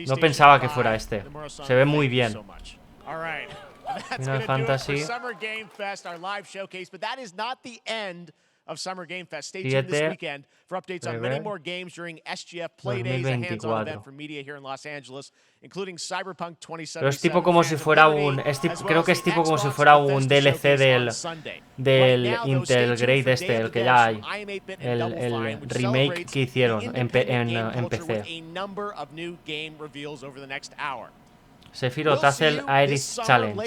No pensaba que fuera este. Se ve muy bien. Final Fantasy of Summer Game Fest. Stay tuned this weekend for updates on many more games during SGF Play Days, a hands-on event for media here in Los Angeles, including Cyberpunk 2077. Pero es tipo como si fuera un... creo que es tipo como si fuera un DLC del Intel Great el que ya hay. El remake que hicieron en PC. Sephiroth hace el Iris Challenge.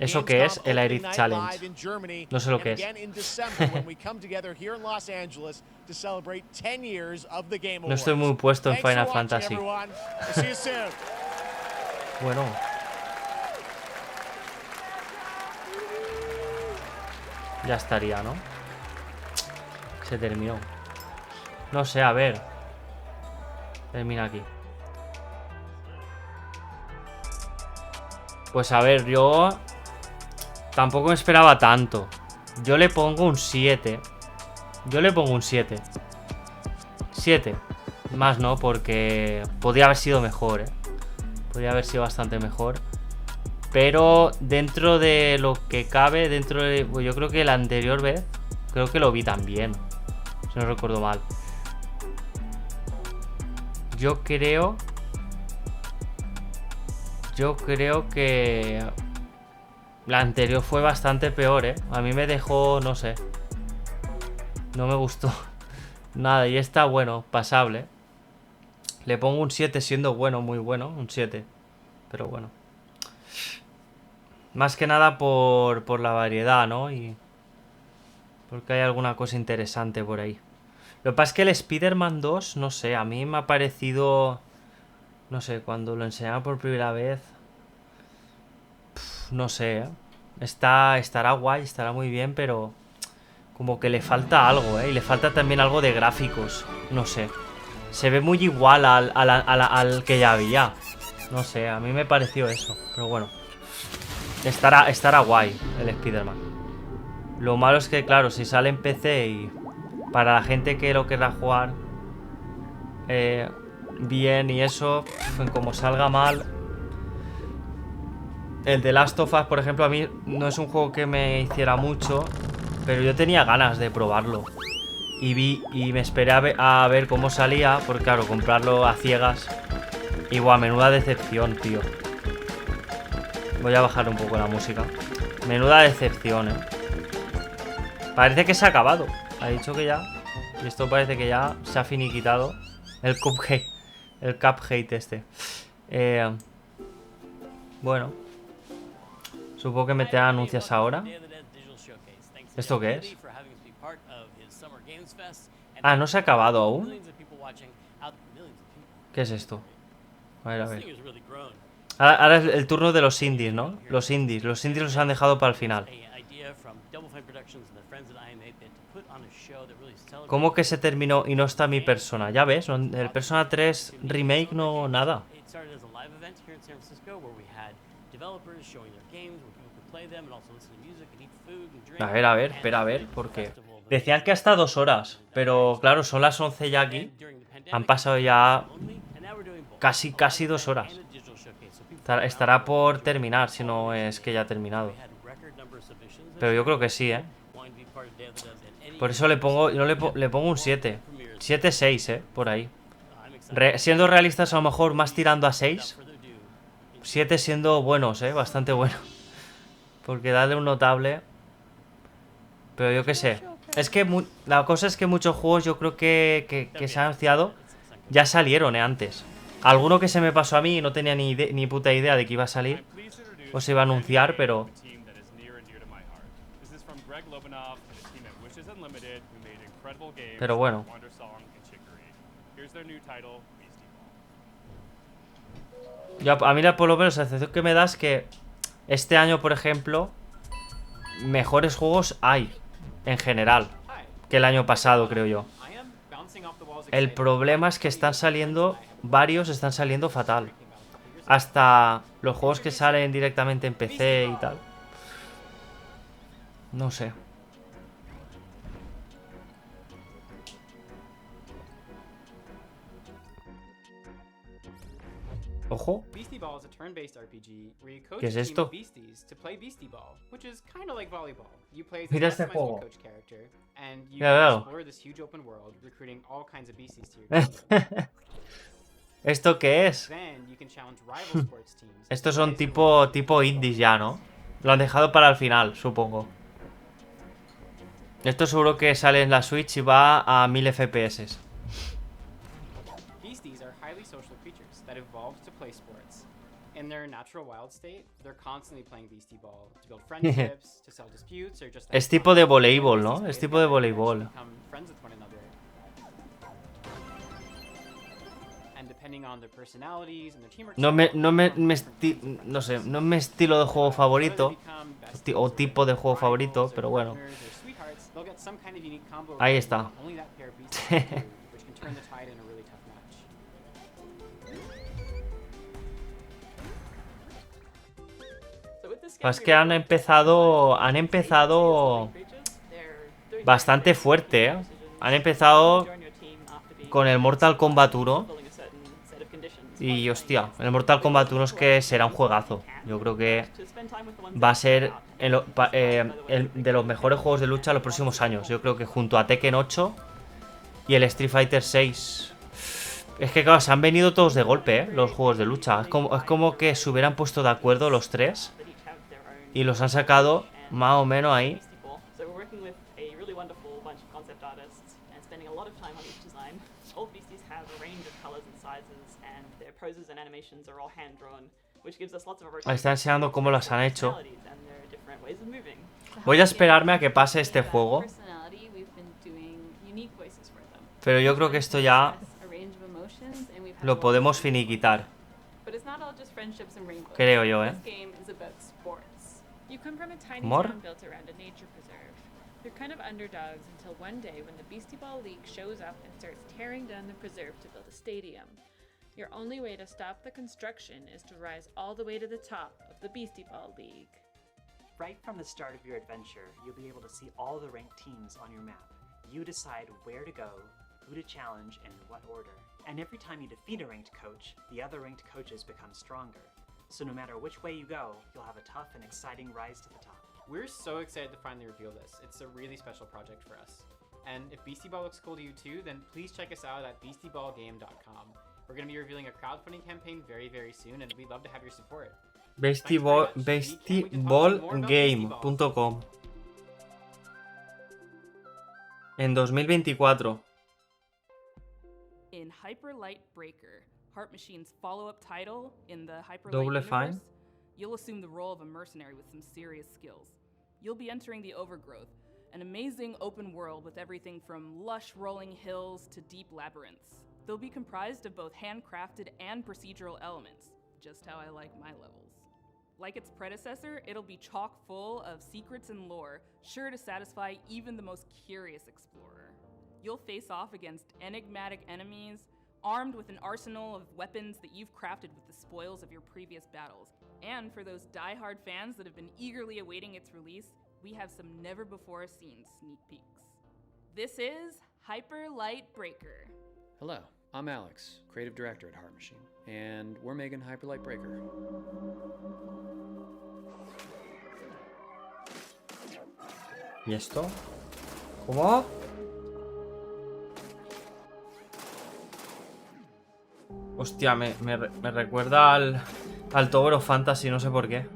¿Eso qué es? El Iris Challenge. No sé lo que es. No estoy muy puesto en Final Fantasy. Bueno. Ya estaría, ¿no? Se terminó. No sé, a ver. Termina aquí. Pues a ver, yo tampoco me esperaba tanto. Yo le pongo un 7. 7. Más no, porque podría haber sido mejor, podría haber sido bastante mejor. Pero dentro de lo que cabe, pues yo creo que la anterior vez, creo que lo vi también. Si no recuerdo mal. Yo creo que la anterior fue bastante peor, A mí me dejó, no sé. No me gustó nada. Y esta, bueno, pasable. Le pongo un 7 siendo bueno, muy bueno. Un 7. Pero bueno. Más que nada por la variedad, ¿no? Y porque hay alguna cosa interesante por ahí. Lo que pasa es que el Spider-Man 2, no sé, a mí me ha parecido... No sé, cuando lo enseñaba por primera vez... no sé, estará guay, estará muy bien, pero... como que le falta algo, Y le falta también algo de gráficos. No sé. Se ve muy igual al que ya había. No sé, a mí me pareció eso. Pero bueno. Estará guay el Spider-Man. Lo malo es que, claro, si sale en PC y... para la gente que lo querrá jugar... bien y eso, como salga mal. El de Last of Us, por ejemplo, a mí no es un juego que me hiciera mucho, pero yo tenía ganas de probarlo. Y me esperé a ver cómo salía, porque claro, comprarlo a ciegas. Y guau, menuda decepción, tío. Voy a bajar un poco la música. Menuda decepción, Parece que se ha acabado. Ha dicho que ya. Y esto parece que ya se ha finiquitado. El Cuphead. El Cuphead este. Bueno. Supongo que meterán anuncios ahora. ¿Esto qué es? Ah, ¿no se ha acabado aún? ¿Qué es esto? A ver, a ver. Ahora es el turno de los indies, ¿no? Los indies los han dejado para el final. ¿Cómo que se terminó y no está mi persona? Ya ves, el Persona 3 Remake no nada. A ver, espera, a ver, porque decían que hasta 2 horas, pero claro, son las 11 ya aquí. Han pasado ya casi 2 horas. Estará por terminar, si no es que ya ha terminado. Pero yo creo que sí, ¿eh? Por eso le pongo, le pongo un 7. 7-6, por ahí. Siendo realistas, a lo mejor más tirando a 6. 7 siendo buenos, bastante buenos. Porque darle un notable. Pero yo qué sé. Es que la cosa es que muchos juegos yo creo que se han anunciado ya salieron, antes. Alguno que se me pasó a mí y no tenía ni puta idea de que iba a salir. O se iba a anunciar, pero... Pero bueno. A mí por lo menos la sensación que me da es que este año, por ejemplo, mejores juegos hay, en general, que el año pasado, creo yo. El problema es que varios están saliendo fatal. Hasta los juegos que salen directamente en PC y tal. No sé. Ojo. ¿Qué es esto? Mira este juego. Claro. ¿Esto qué es? Estos son tipo indies ya, ¿no? Lo han dejado para el final, supongo. Esto seguro que sale en la Switch y va a 1000 FPS. Es tipo de voleibol, ¿no? Es tipo de voleibol. No sé, no es mi estilo de juego favorito o tipo de juego favorito, pero bueno. Ahí está. Es que han empezado bastante fuerte, ¿eh? Han empezado con el Mortal Kombat 1. Y hostia, el Mortal Kombat 1 es que será un juegazo. Yo creo que va a ser de los mejores juegos de lucha en los próximos años. Yo creo que junto a Tekken 8 y el Street Fighter 6. Es que claro, se han venido todos de golpe, los juegos de lucha. Es como que se hubieran puesto de acuerdo los tres y los han sacado más o menos ahí. Está enseñando cómo las han hecho. Voy a esperarme a que pase este juego. Pero yo creo que esto ya lo podemos finiquitar. Creo yo, ¿eh? ¿More? They're kind of underdogs until one day when the Beastie Ball League shows up and starts tearing down the preserve to build a stadium. Your only way to stop the construction is to rise all the way to the top of the Beastie Ball League. Right from the start of your adventure, you'll be able to see all the ranked teams on your map. You decide where to go, who to challenge, and in what order. And every time you defeat a ranked coach, the other ranked coaches become stronger. So no matter which way you go, you'll have a tough and exciting rise to the top. We're so excited to finally reveal this. It's a really special project for us. And if Beastie Ball looks cool to you too, then please check us out at beastieballgame.com. We're going to be revealing a crowdfunding campaign very, very soon, and we'd love to have your support. Beastieballgame.com. En 2024. In Hyper Light Breaker, Heart Machine's follow-up title in the Hyper Double Light fine. universe, you'll assume the role of a mercenary with some serious skills. You'll be entering the Overgrowth, an amazing open world with everything from lush rolling hills to deep labyrinths. They'll be comprised of both handcrafted and procedural elements, just how I like my levels. Like its predecessor, it'll be chock full of secrets and lore, sure to satisfy even the most curious explorer. You'll face off against enigmatic enemies, armed with an arsenal of weapons that you've crafted with the spoils of your previous battles. And for those die-hard fans that have been eagerly awaiting its release, we have some never-before-seen sneak peeks. This is Hyper Light Breaker. Hello, I'm Alex, creative director at Heart Machine, and we're making Hyper Light Breaker. ¿Y esto? ¿Cómo? Hostia, me recuerda al Todo Fantasy, no sé por qué.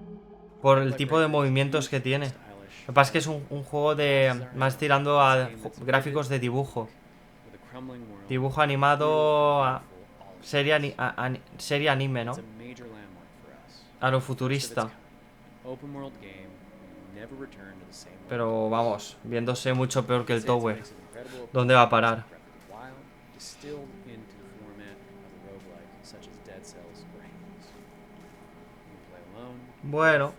Por el tipo de movimientos que tiene. Lo que pasa es que es un juego de... más tirando a gráficos de dibujo. Dibujo animado... serie anime, ¿no? A lo futurista. Pero vamos, viéndose mucho peor que el Tower. ¿Dónde va a parar? Bueno.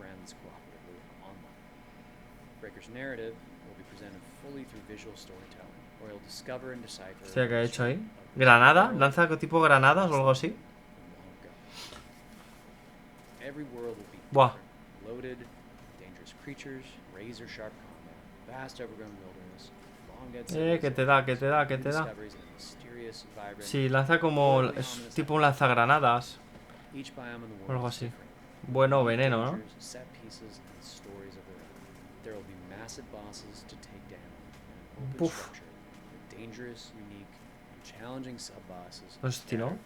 Hostia, ¿qué ha hecho ahí? ¿Granada? ¿Lanza tipo granadas o algo así? Buah. Que te da, que te da, que te da. Sí, lanza como... es tipo un lanzagranadas. O algo así. Bueno, veneno, ¿no? Puf. Hostia, ¿no?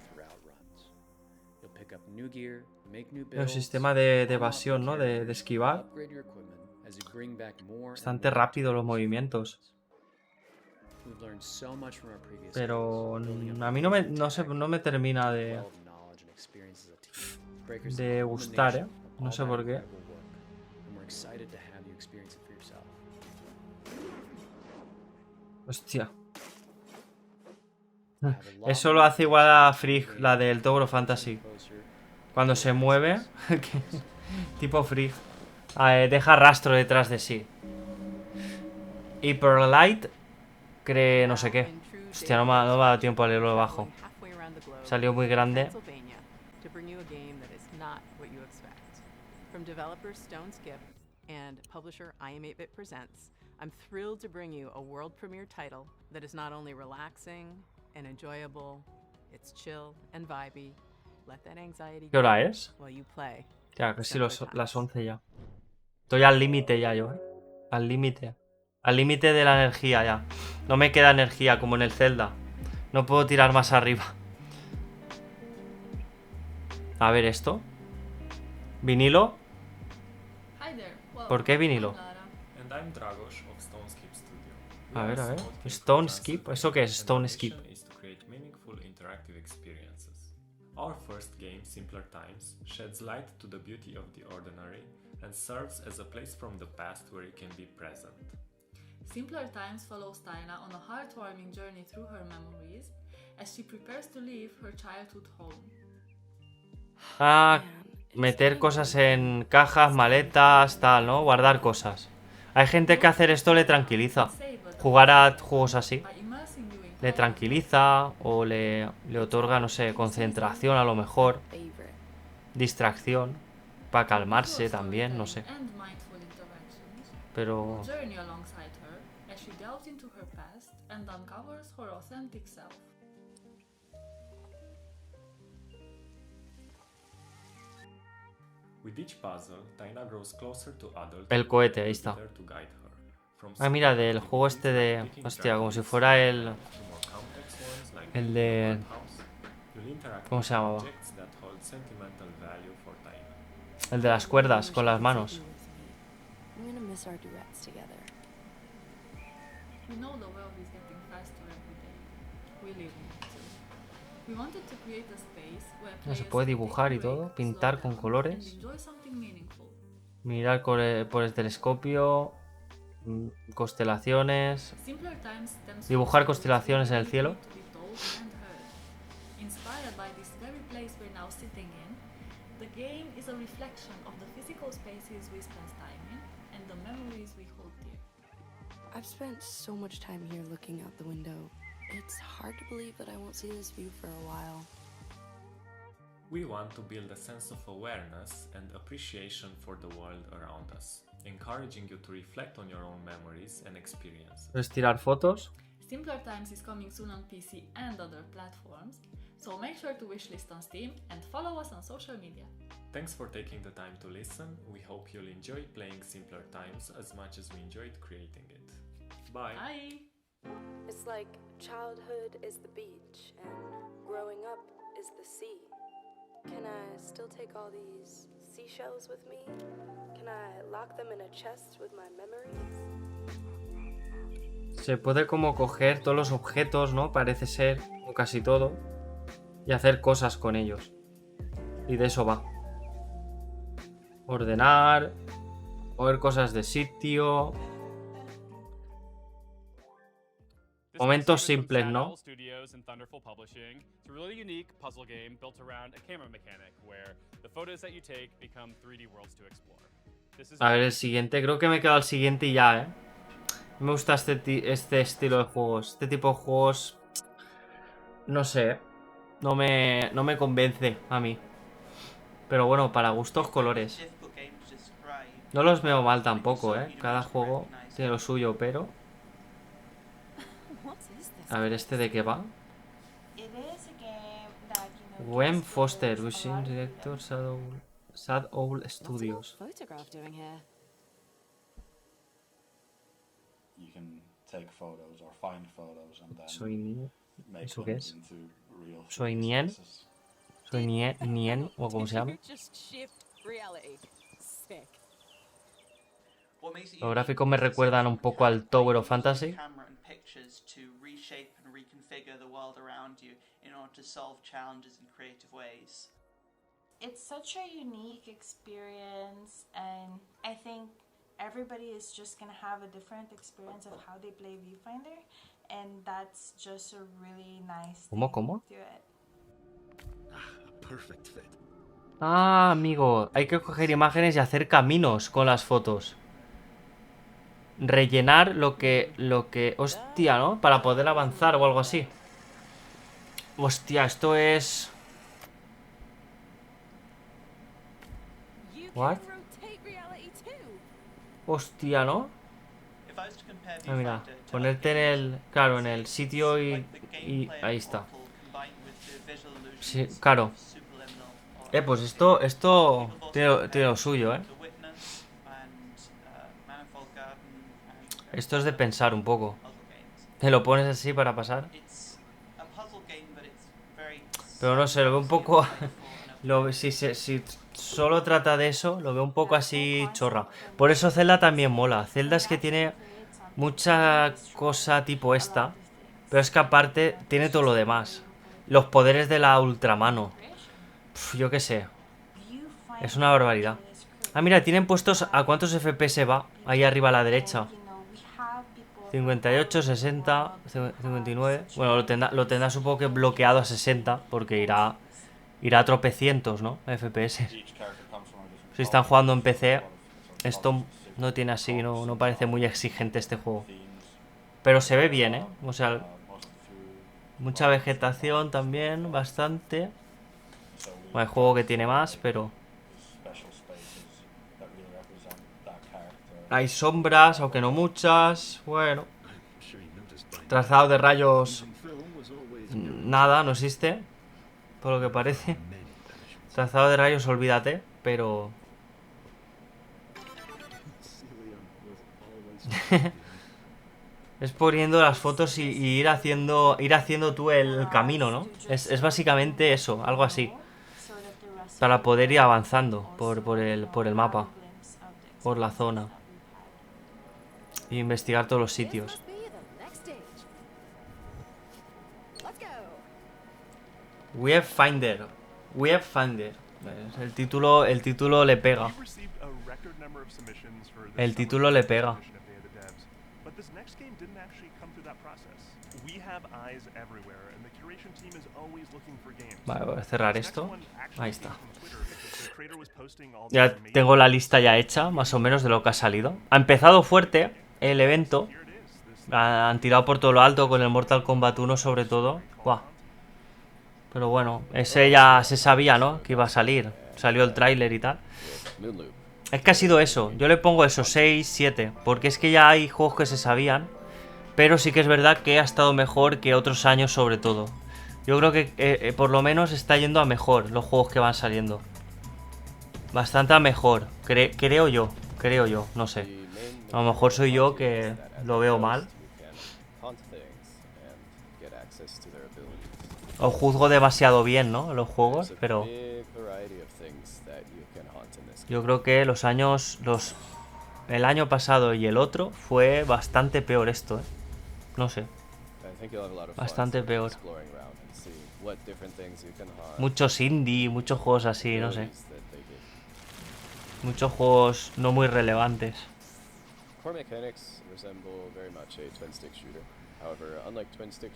El sistema de evasión, ¿no? De esquivar. Bastante rápido los movimientos. Pero a mí no me termina de gustar, ¿eh? No sé por qué. Hostia. Eso lo hace igual a Frigg, la del Todo Fantasy. Cuando se mueve, tipo Frigg, deja rastro detrás de sí. Hyperlight cree no sé qué. Hostia, no me ha dado tiempo a leerlo abajo. Salió muy grande. From developers Skip and publisher IM8bit Presents, I'm thrilled to bring you a world premiere title that is not only relaxing and enjoyable, it's chill and vibey. Let that anxiety ¿Qué hora es? while you play. Ya, casi las 11 ya. Estoy al límite ya yo, ¿eh? Al límite. Al límite de la energía ya. No me queda energía como en el Zelda. No puedo tirar más arriba. A ver esto. Vinilo. ¿Por qué vinilo? A ver, a ver. Stone Skip. ¿Eso qué es Stone Skip? Our first game, Simpler Times, sheds light to the beauty of the ordinary and serves as a place from the past where you can be present. Simpler Times follows Tyna on a heartwarming journey through her memories as she prepares to leave her childhood home. Ah, meter cosas en cajas, maletas, tal, ¿no? Guardar cosas. Hay gente que hacer esto le tranquiliza. Jugar a juegos así le tranquiliza o le otorga, no sé, concentración a lo mejor. Distracción. Para calmarse también, no sé. Pero... el cohete, ahí está. Ah, mira, del juego este de... Hostia, como si fuera el de... ¿Cómo se llamaba? El de las cuerdas con las manos. No, se puede dibujar y todo, pintar con colores. Mirar por el telescopio. Constelaciones. Dibujar constelaciones en el cielo. game is a reflection of the physical spaces we spend time in and the memories we hold dear. I've spent so much time here looking out the window. It's hard to believe that I won't see this view for a while. We want to build a sense of awareness and appreciation for the world around us, encouraging you to reflect on your own memories and experiences. ¿Puedes tirar fotos? Simpler Times is coming soon on PC and other platforms, so make sure to wishlist on Steam and follow us on social media. Thanks for taking the time to listen. We hope you'll enjoy playing Simpler Times as much as we enjoyed creating it. Bye! Bye! It's like childhood is the beach and growing up is the sea. Can I still take all these seashells with me? Can I lock them in a chest with my memories? Se puede como coger todos los objetos, ¿no? Parece ser, o casi todo, y hacer cosas con ellos. Y de eso va. Ordenar, mover cosas de sitio. Momentos simples, ¿no? Studios and Thunderful Publishing. It's a really unique puzzle game built around a camera mechanic where the photos that you take become 3D worlds to explore. A ver, el siguiente, creo que me he quedado al siguiente y ya, ¿eh? Me gusta este estilo de juegos. Este tipo de juegos, no sé, no me convence a mí. Pero bueno, para gustos colores. No los veo mal tampoco, ¿eh? Cada juego tiene lo suyo, pero... A ver, ¿este de qué va? Gwen Foster, Wishing Director, Sad Owl Studios. You can take photos or find photos and then Soy Nien. make ¿Eso qué them es? into real Soy Nien. Soy Nien, o como se llama. Los gráficos me recuerdan un poco al Tower of Fantasy. It's such a unique experience, and I think everybody is just gonna have a different experience of how they play Viewfinder, and that's just a really nice thing ¿Cómo? to it. perfect fit. Ah, amigo, hay que coger imágenes y hacer caminos con las fotos. Rellenar lo que... Hostia, ¿no? Para poder avanzar o algo así. Hostia, esto es... ¿What? Hostia, ¿no? Ah, mira, ponerte en el... Claro, en el sitio y ahí está. Sí, claro. Pues esto tiene lo suyo, ¿eh? Esto es de pensar un poco. Te lo pones así para pasar. Pero no sé, lo veo un poco... si solo trata de eso, lo veo un poco así chorra. Por eso Zelda también mola. Zelda es que tiene mucha cosa tipo esta, pero es que aparte tiene todo lo demás. Los poderes de la ultramano. Yo qué sé. Es una barbaridad. Ah, mira, tienen puestos a cuántos FPS va. Ahí arriba a la derecha. 58, 60, 59. Bueno, lo tendrá supongo que bloqueado a 60, porque irá a tropecientos, ¿no? FPS. Si están jugando en PC, esto no tiene así, no parece muy exigente este juego. Pero se ve bien, ¿eh? O sea, mucha vegetación también, bastante. Bueno, hay juego que tiene más, pero... Hay sombras, aunque no muchas. Bueno. Trazado de rayos... Nada, no existe. Por lo que parece. Trazado de rayos, olvídate. Pero... es poniendo las fotos y ir haciendo tú el camino, ¿no? Es básicamente eso, algo así. Para poder ir avanzando por el mapa. Por la zona. E investigar todos los sitios. Viewfinder. El título le pega. El título le pega. Vale, voy a cerrar esto. Ahí está. Ya tengo la lista ya hecha, más o menos, de lo que ha salido. Ha empezado fuerte el evento. Han tirado por todo lo alto con el Mortal Kombat 1 sobre todo. ¡Guau! Pero bueno, ese ya se sabía, ¿no? Que iba a salir. Salió el tráiler y tal. Es que ha sido eso. Yo le pongo eso, 6, 7. Porque es que ya hay juegos que se sabían. Pero sí que es verdad que ha estado mejor que otros años sobre todo. Yo creo que por lo menos está yendo a mejor los juegos que van saliendo. Bastante a mejor. Creo yo, no sé. A lo mejor soy yo que lo veo mal. O juzgo demasiado bien, ¿no? Los juegos, pero yo creo que los años... El año pasado y el otro fue bastante peor esto, ¿eh? No sé. Bastante peor. Muchos indie, muchos juegos así, no sé. Muchos juegos no muy relevantes.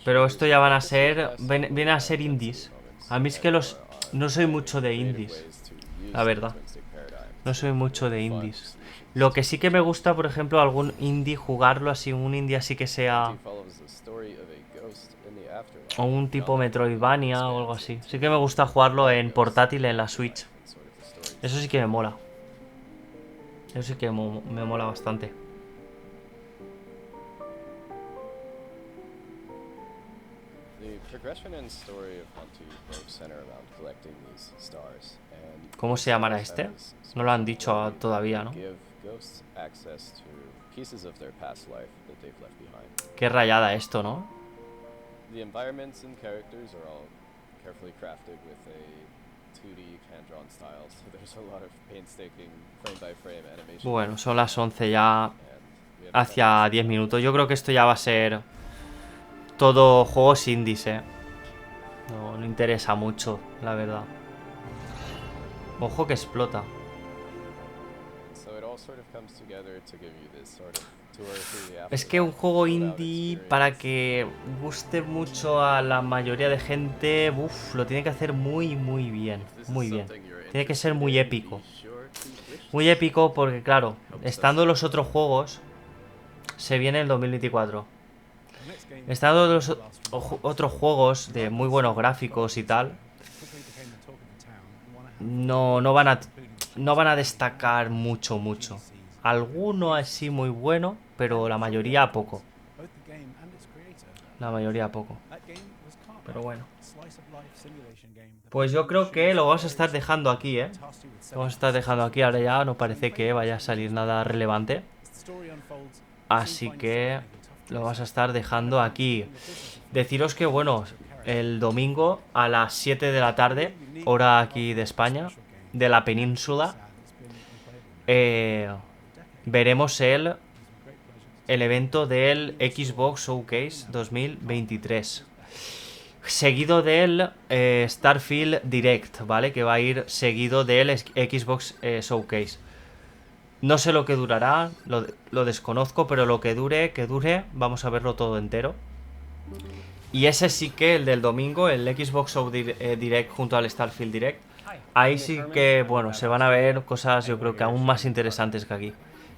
Pero esto ya van a ser... Vienen a ser indies. A mí es que no soy mucho de indies, la verdad. No soy mucho de indies. Lo que sí que me gusta, por ejemplo, algún indie, jugarlo así, un indie así que sea... O un tipo Metroidvania o algo así. Sí que me gusta jugarlo en portátil en la Switch. Eso sí que me mola. Eso sí que me mola bastante. ¿Cómo se llamará este? No lo han dicho todavía, ¿no? Qué rayada esto, ¿no? Bueno, son las 11 ya. Hacia 10 minutos. Yo creo que esto ya va a ser todo juegos indies, ¿eh? No interesa mucho, la verdad. Ojo que explota. Es que un juego indie, para que guste mucho a la mayoría de gente, lo tiene que hacer muy bien. Muy bien. Tiene que ser muy épico. Muy épico porque, claro, estando los otros juegos, se viene el 2024. Estando los otros juegos de muy buenos gráficos y tal, no van a destacar mucho. Alguno así muy bueno, pero la mayoría poco. Pero bueno. Pues yo creo que lo vamos a estar dejando aquí, ¿eh? Lo vamos a estar dejando aquí. Ahora ya no parece que vaya a salir nada relevante. Así que lo vamos a estar dejando aquí. Deciros que, bueno, el domingo a las 7 de la tarde, hora aquí de España, de la península, veremos el evento del Xbox Showcase 2023. Seguido del Starfield Direct, ¿vale? Que va a ir seguido del Xbox Showcase. No sé lo que durará, lo desconozco, pero lo que dure, vamos a verlo todo entero. Y ese sí que, el del domingo, el Xbox Direct junto al Starfield Direct, ahí sí que, bueno, se van a ver cosas yo creo que aún más interesantes que aquí.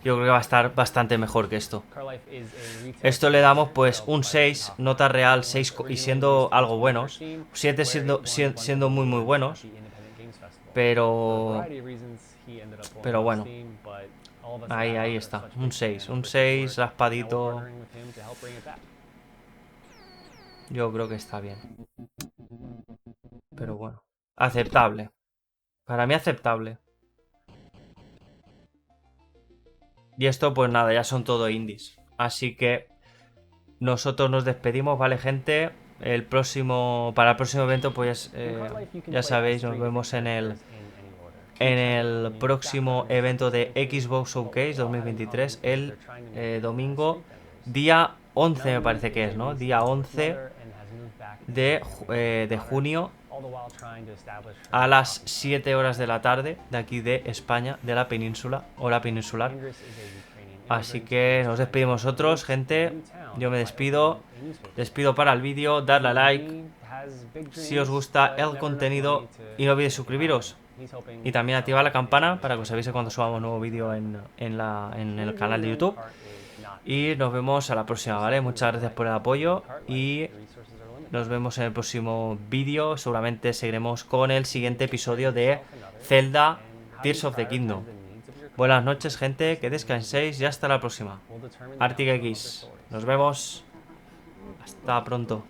Yo creo que va a estar bastante mejor que esto. Esto le damos pues un 6, nota real 6 y siendo algo buenos. 7 siendo muy buenos. Pero bueno. Ahí está, un 6 raspadito. Yo creo que está bien. Pero bueno, aceptable. Para mí aceptable. Y esto pues nada, ya son todo indies. Así que nosotros nos despedimos, ¿vale, gente? Para el próximo evento pues ya sabéis, nos vemos en el próximo evento de Xbox Showcase 2023, el domingo, día 11 me parece que es, ¿no? Día 11 de junio a las 7 horas de la tarde de aquí de España, de la península, hora peninsular. Así que nos despedimos nosotros, gente. Yo me despido para el vídeo, darle a like, si os gusta el contenido y no olvidéis suscribiros. Y también activar la campana para que os avise cuando subamos nuevo vídeo en el canal de YouTube. Y nos vemos a la próxima, ¿vale? Muchas gracias por el apoyo y nos vemos en el próximo vídeo. Seguramente seguiremos con el siguiente episodio de Zelda Tears of the Kingdom. Buenas noches, gente, que descanséis y hasta la próxima. Arctic X, nos vemos. Hasta pronto.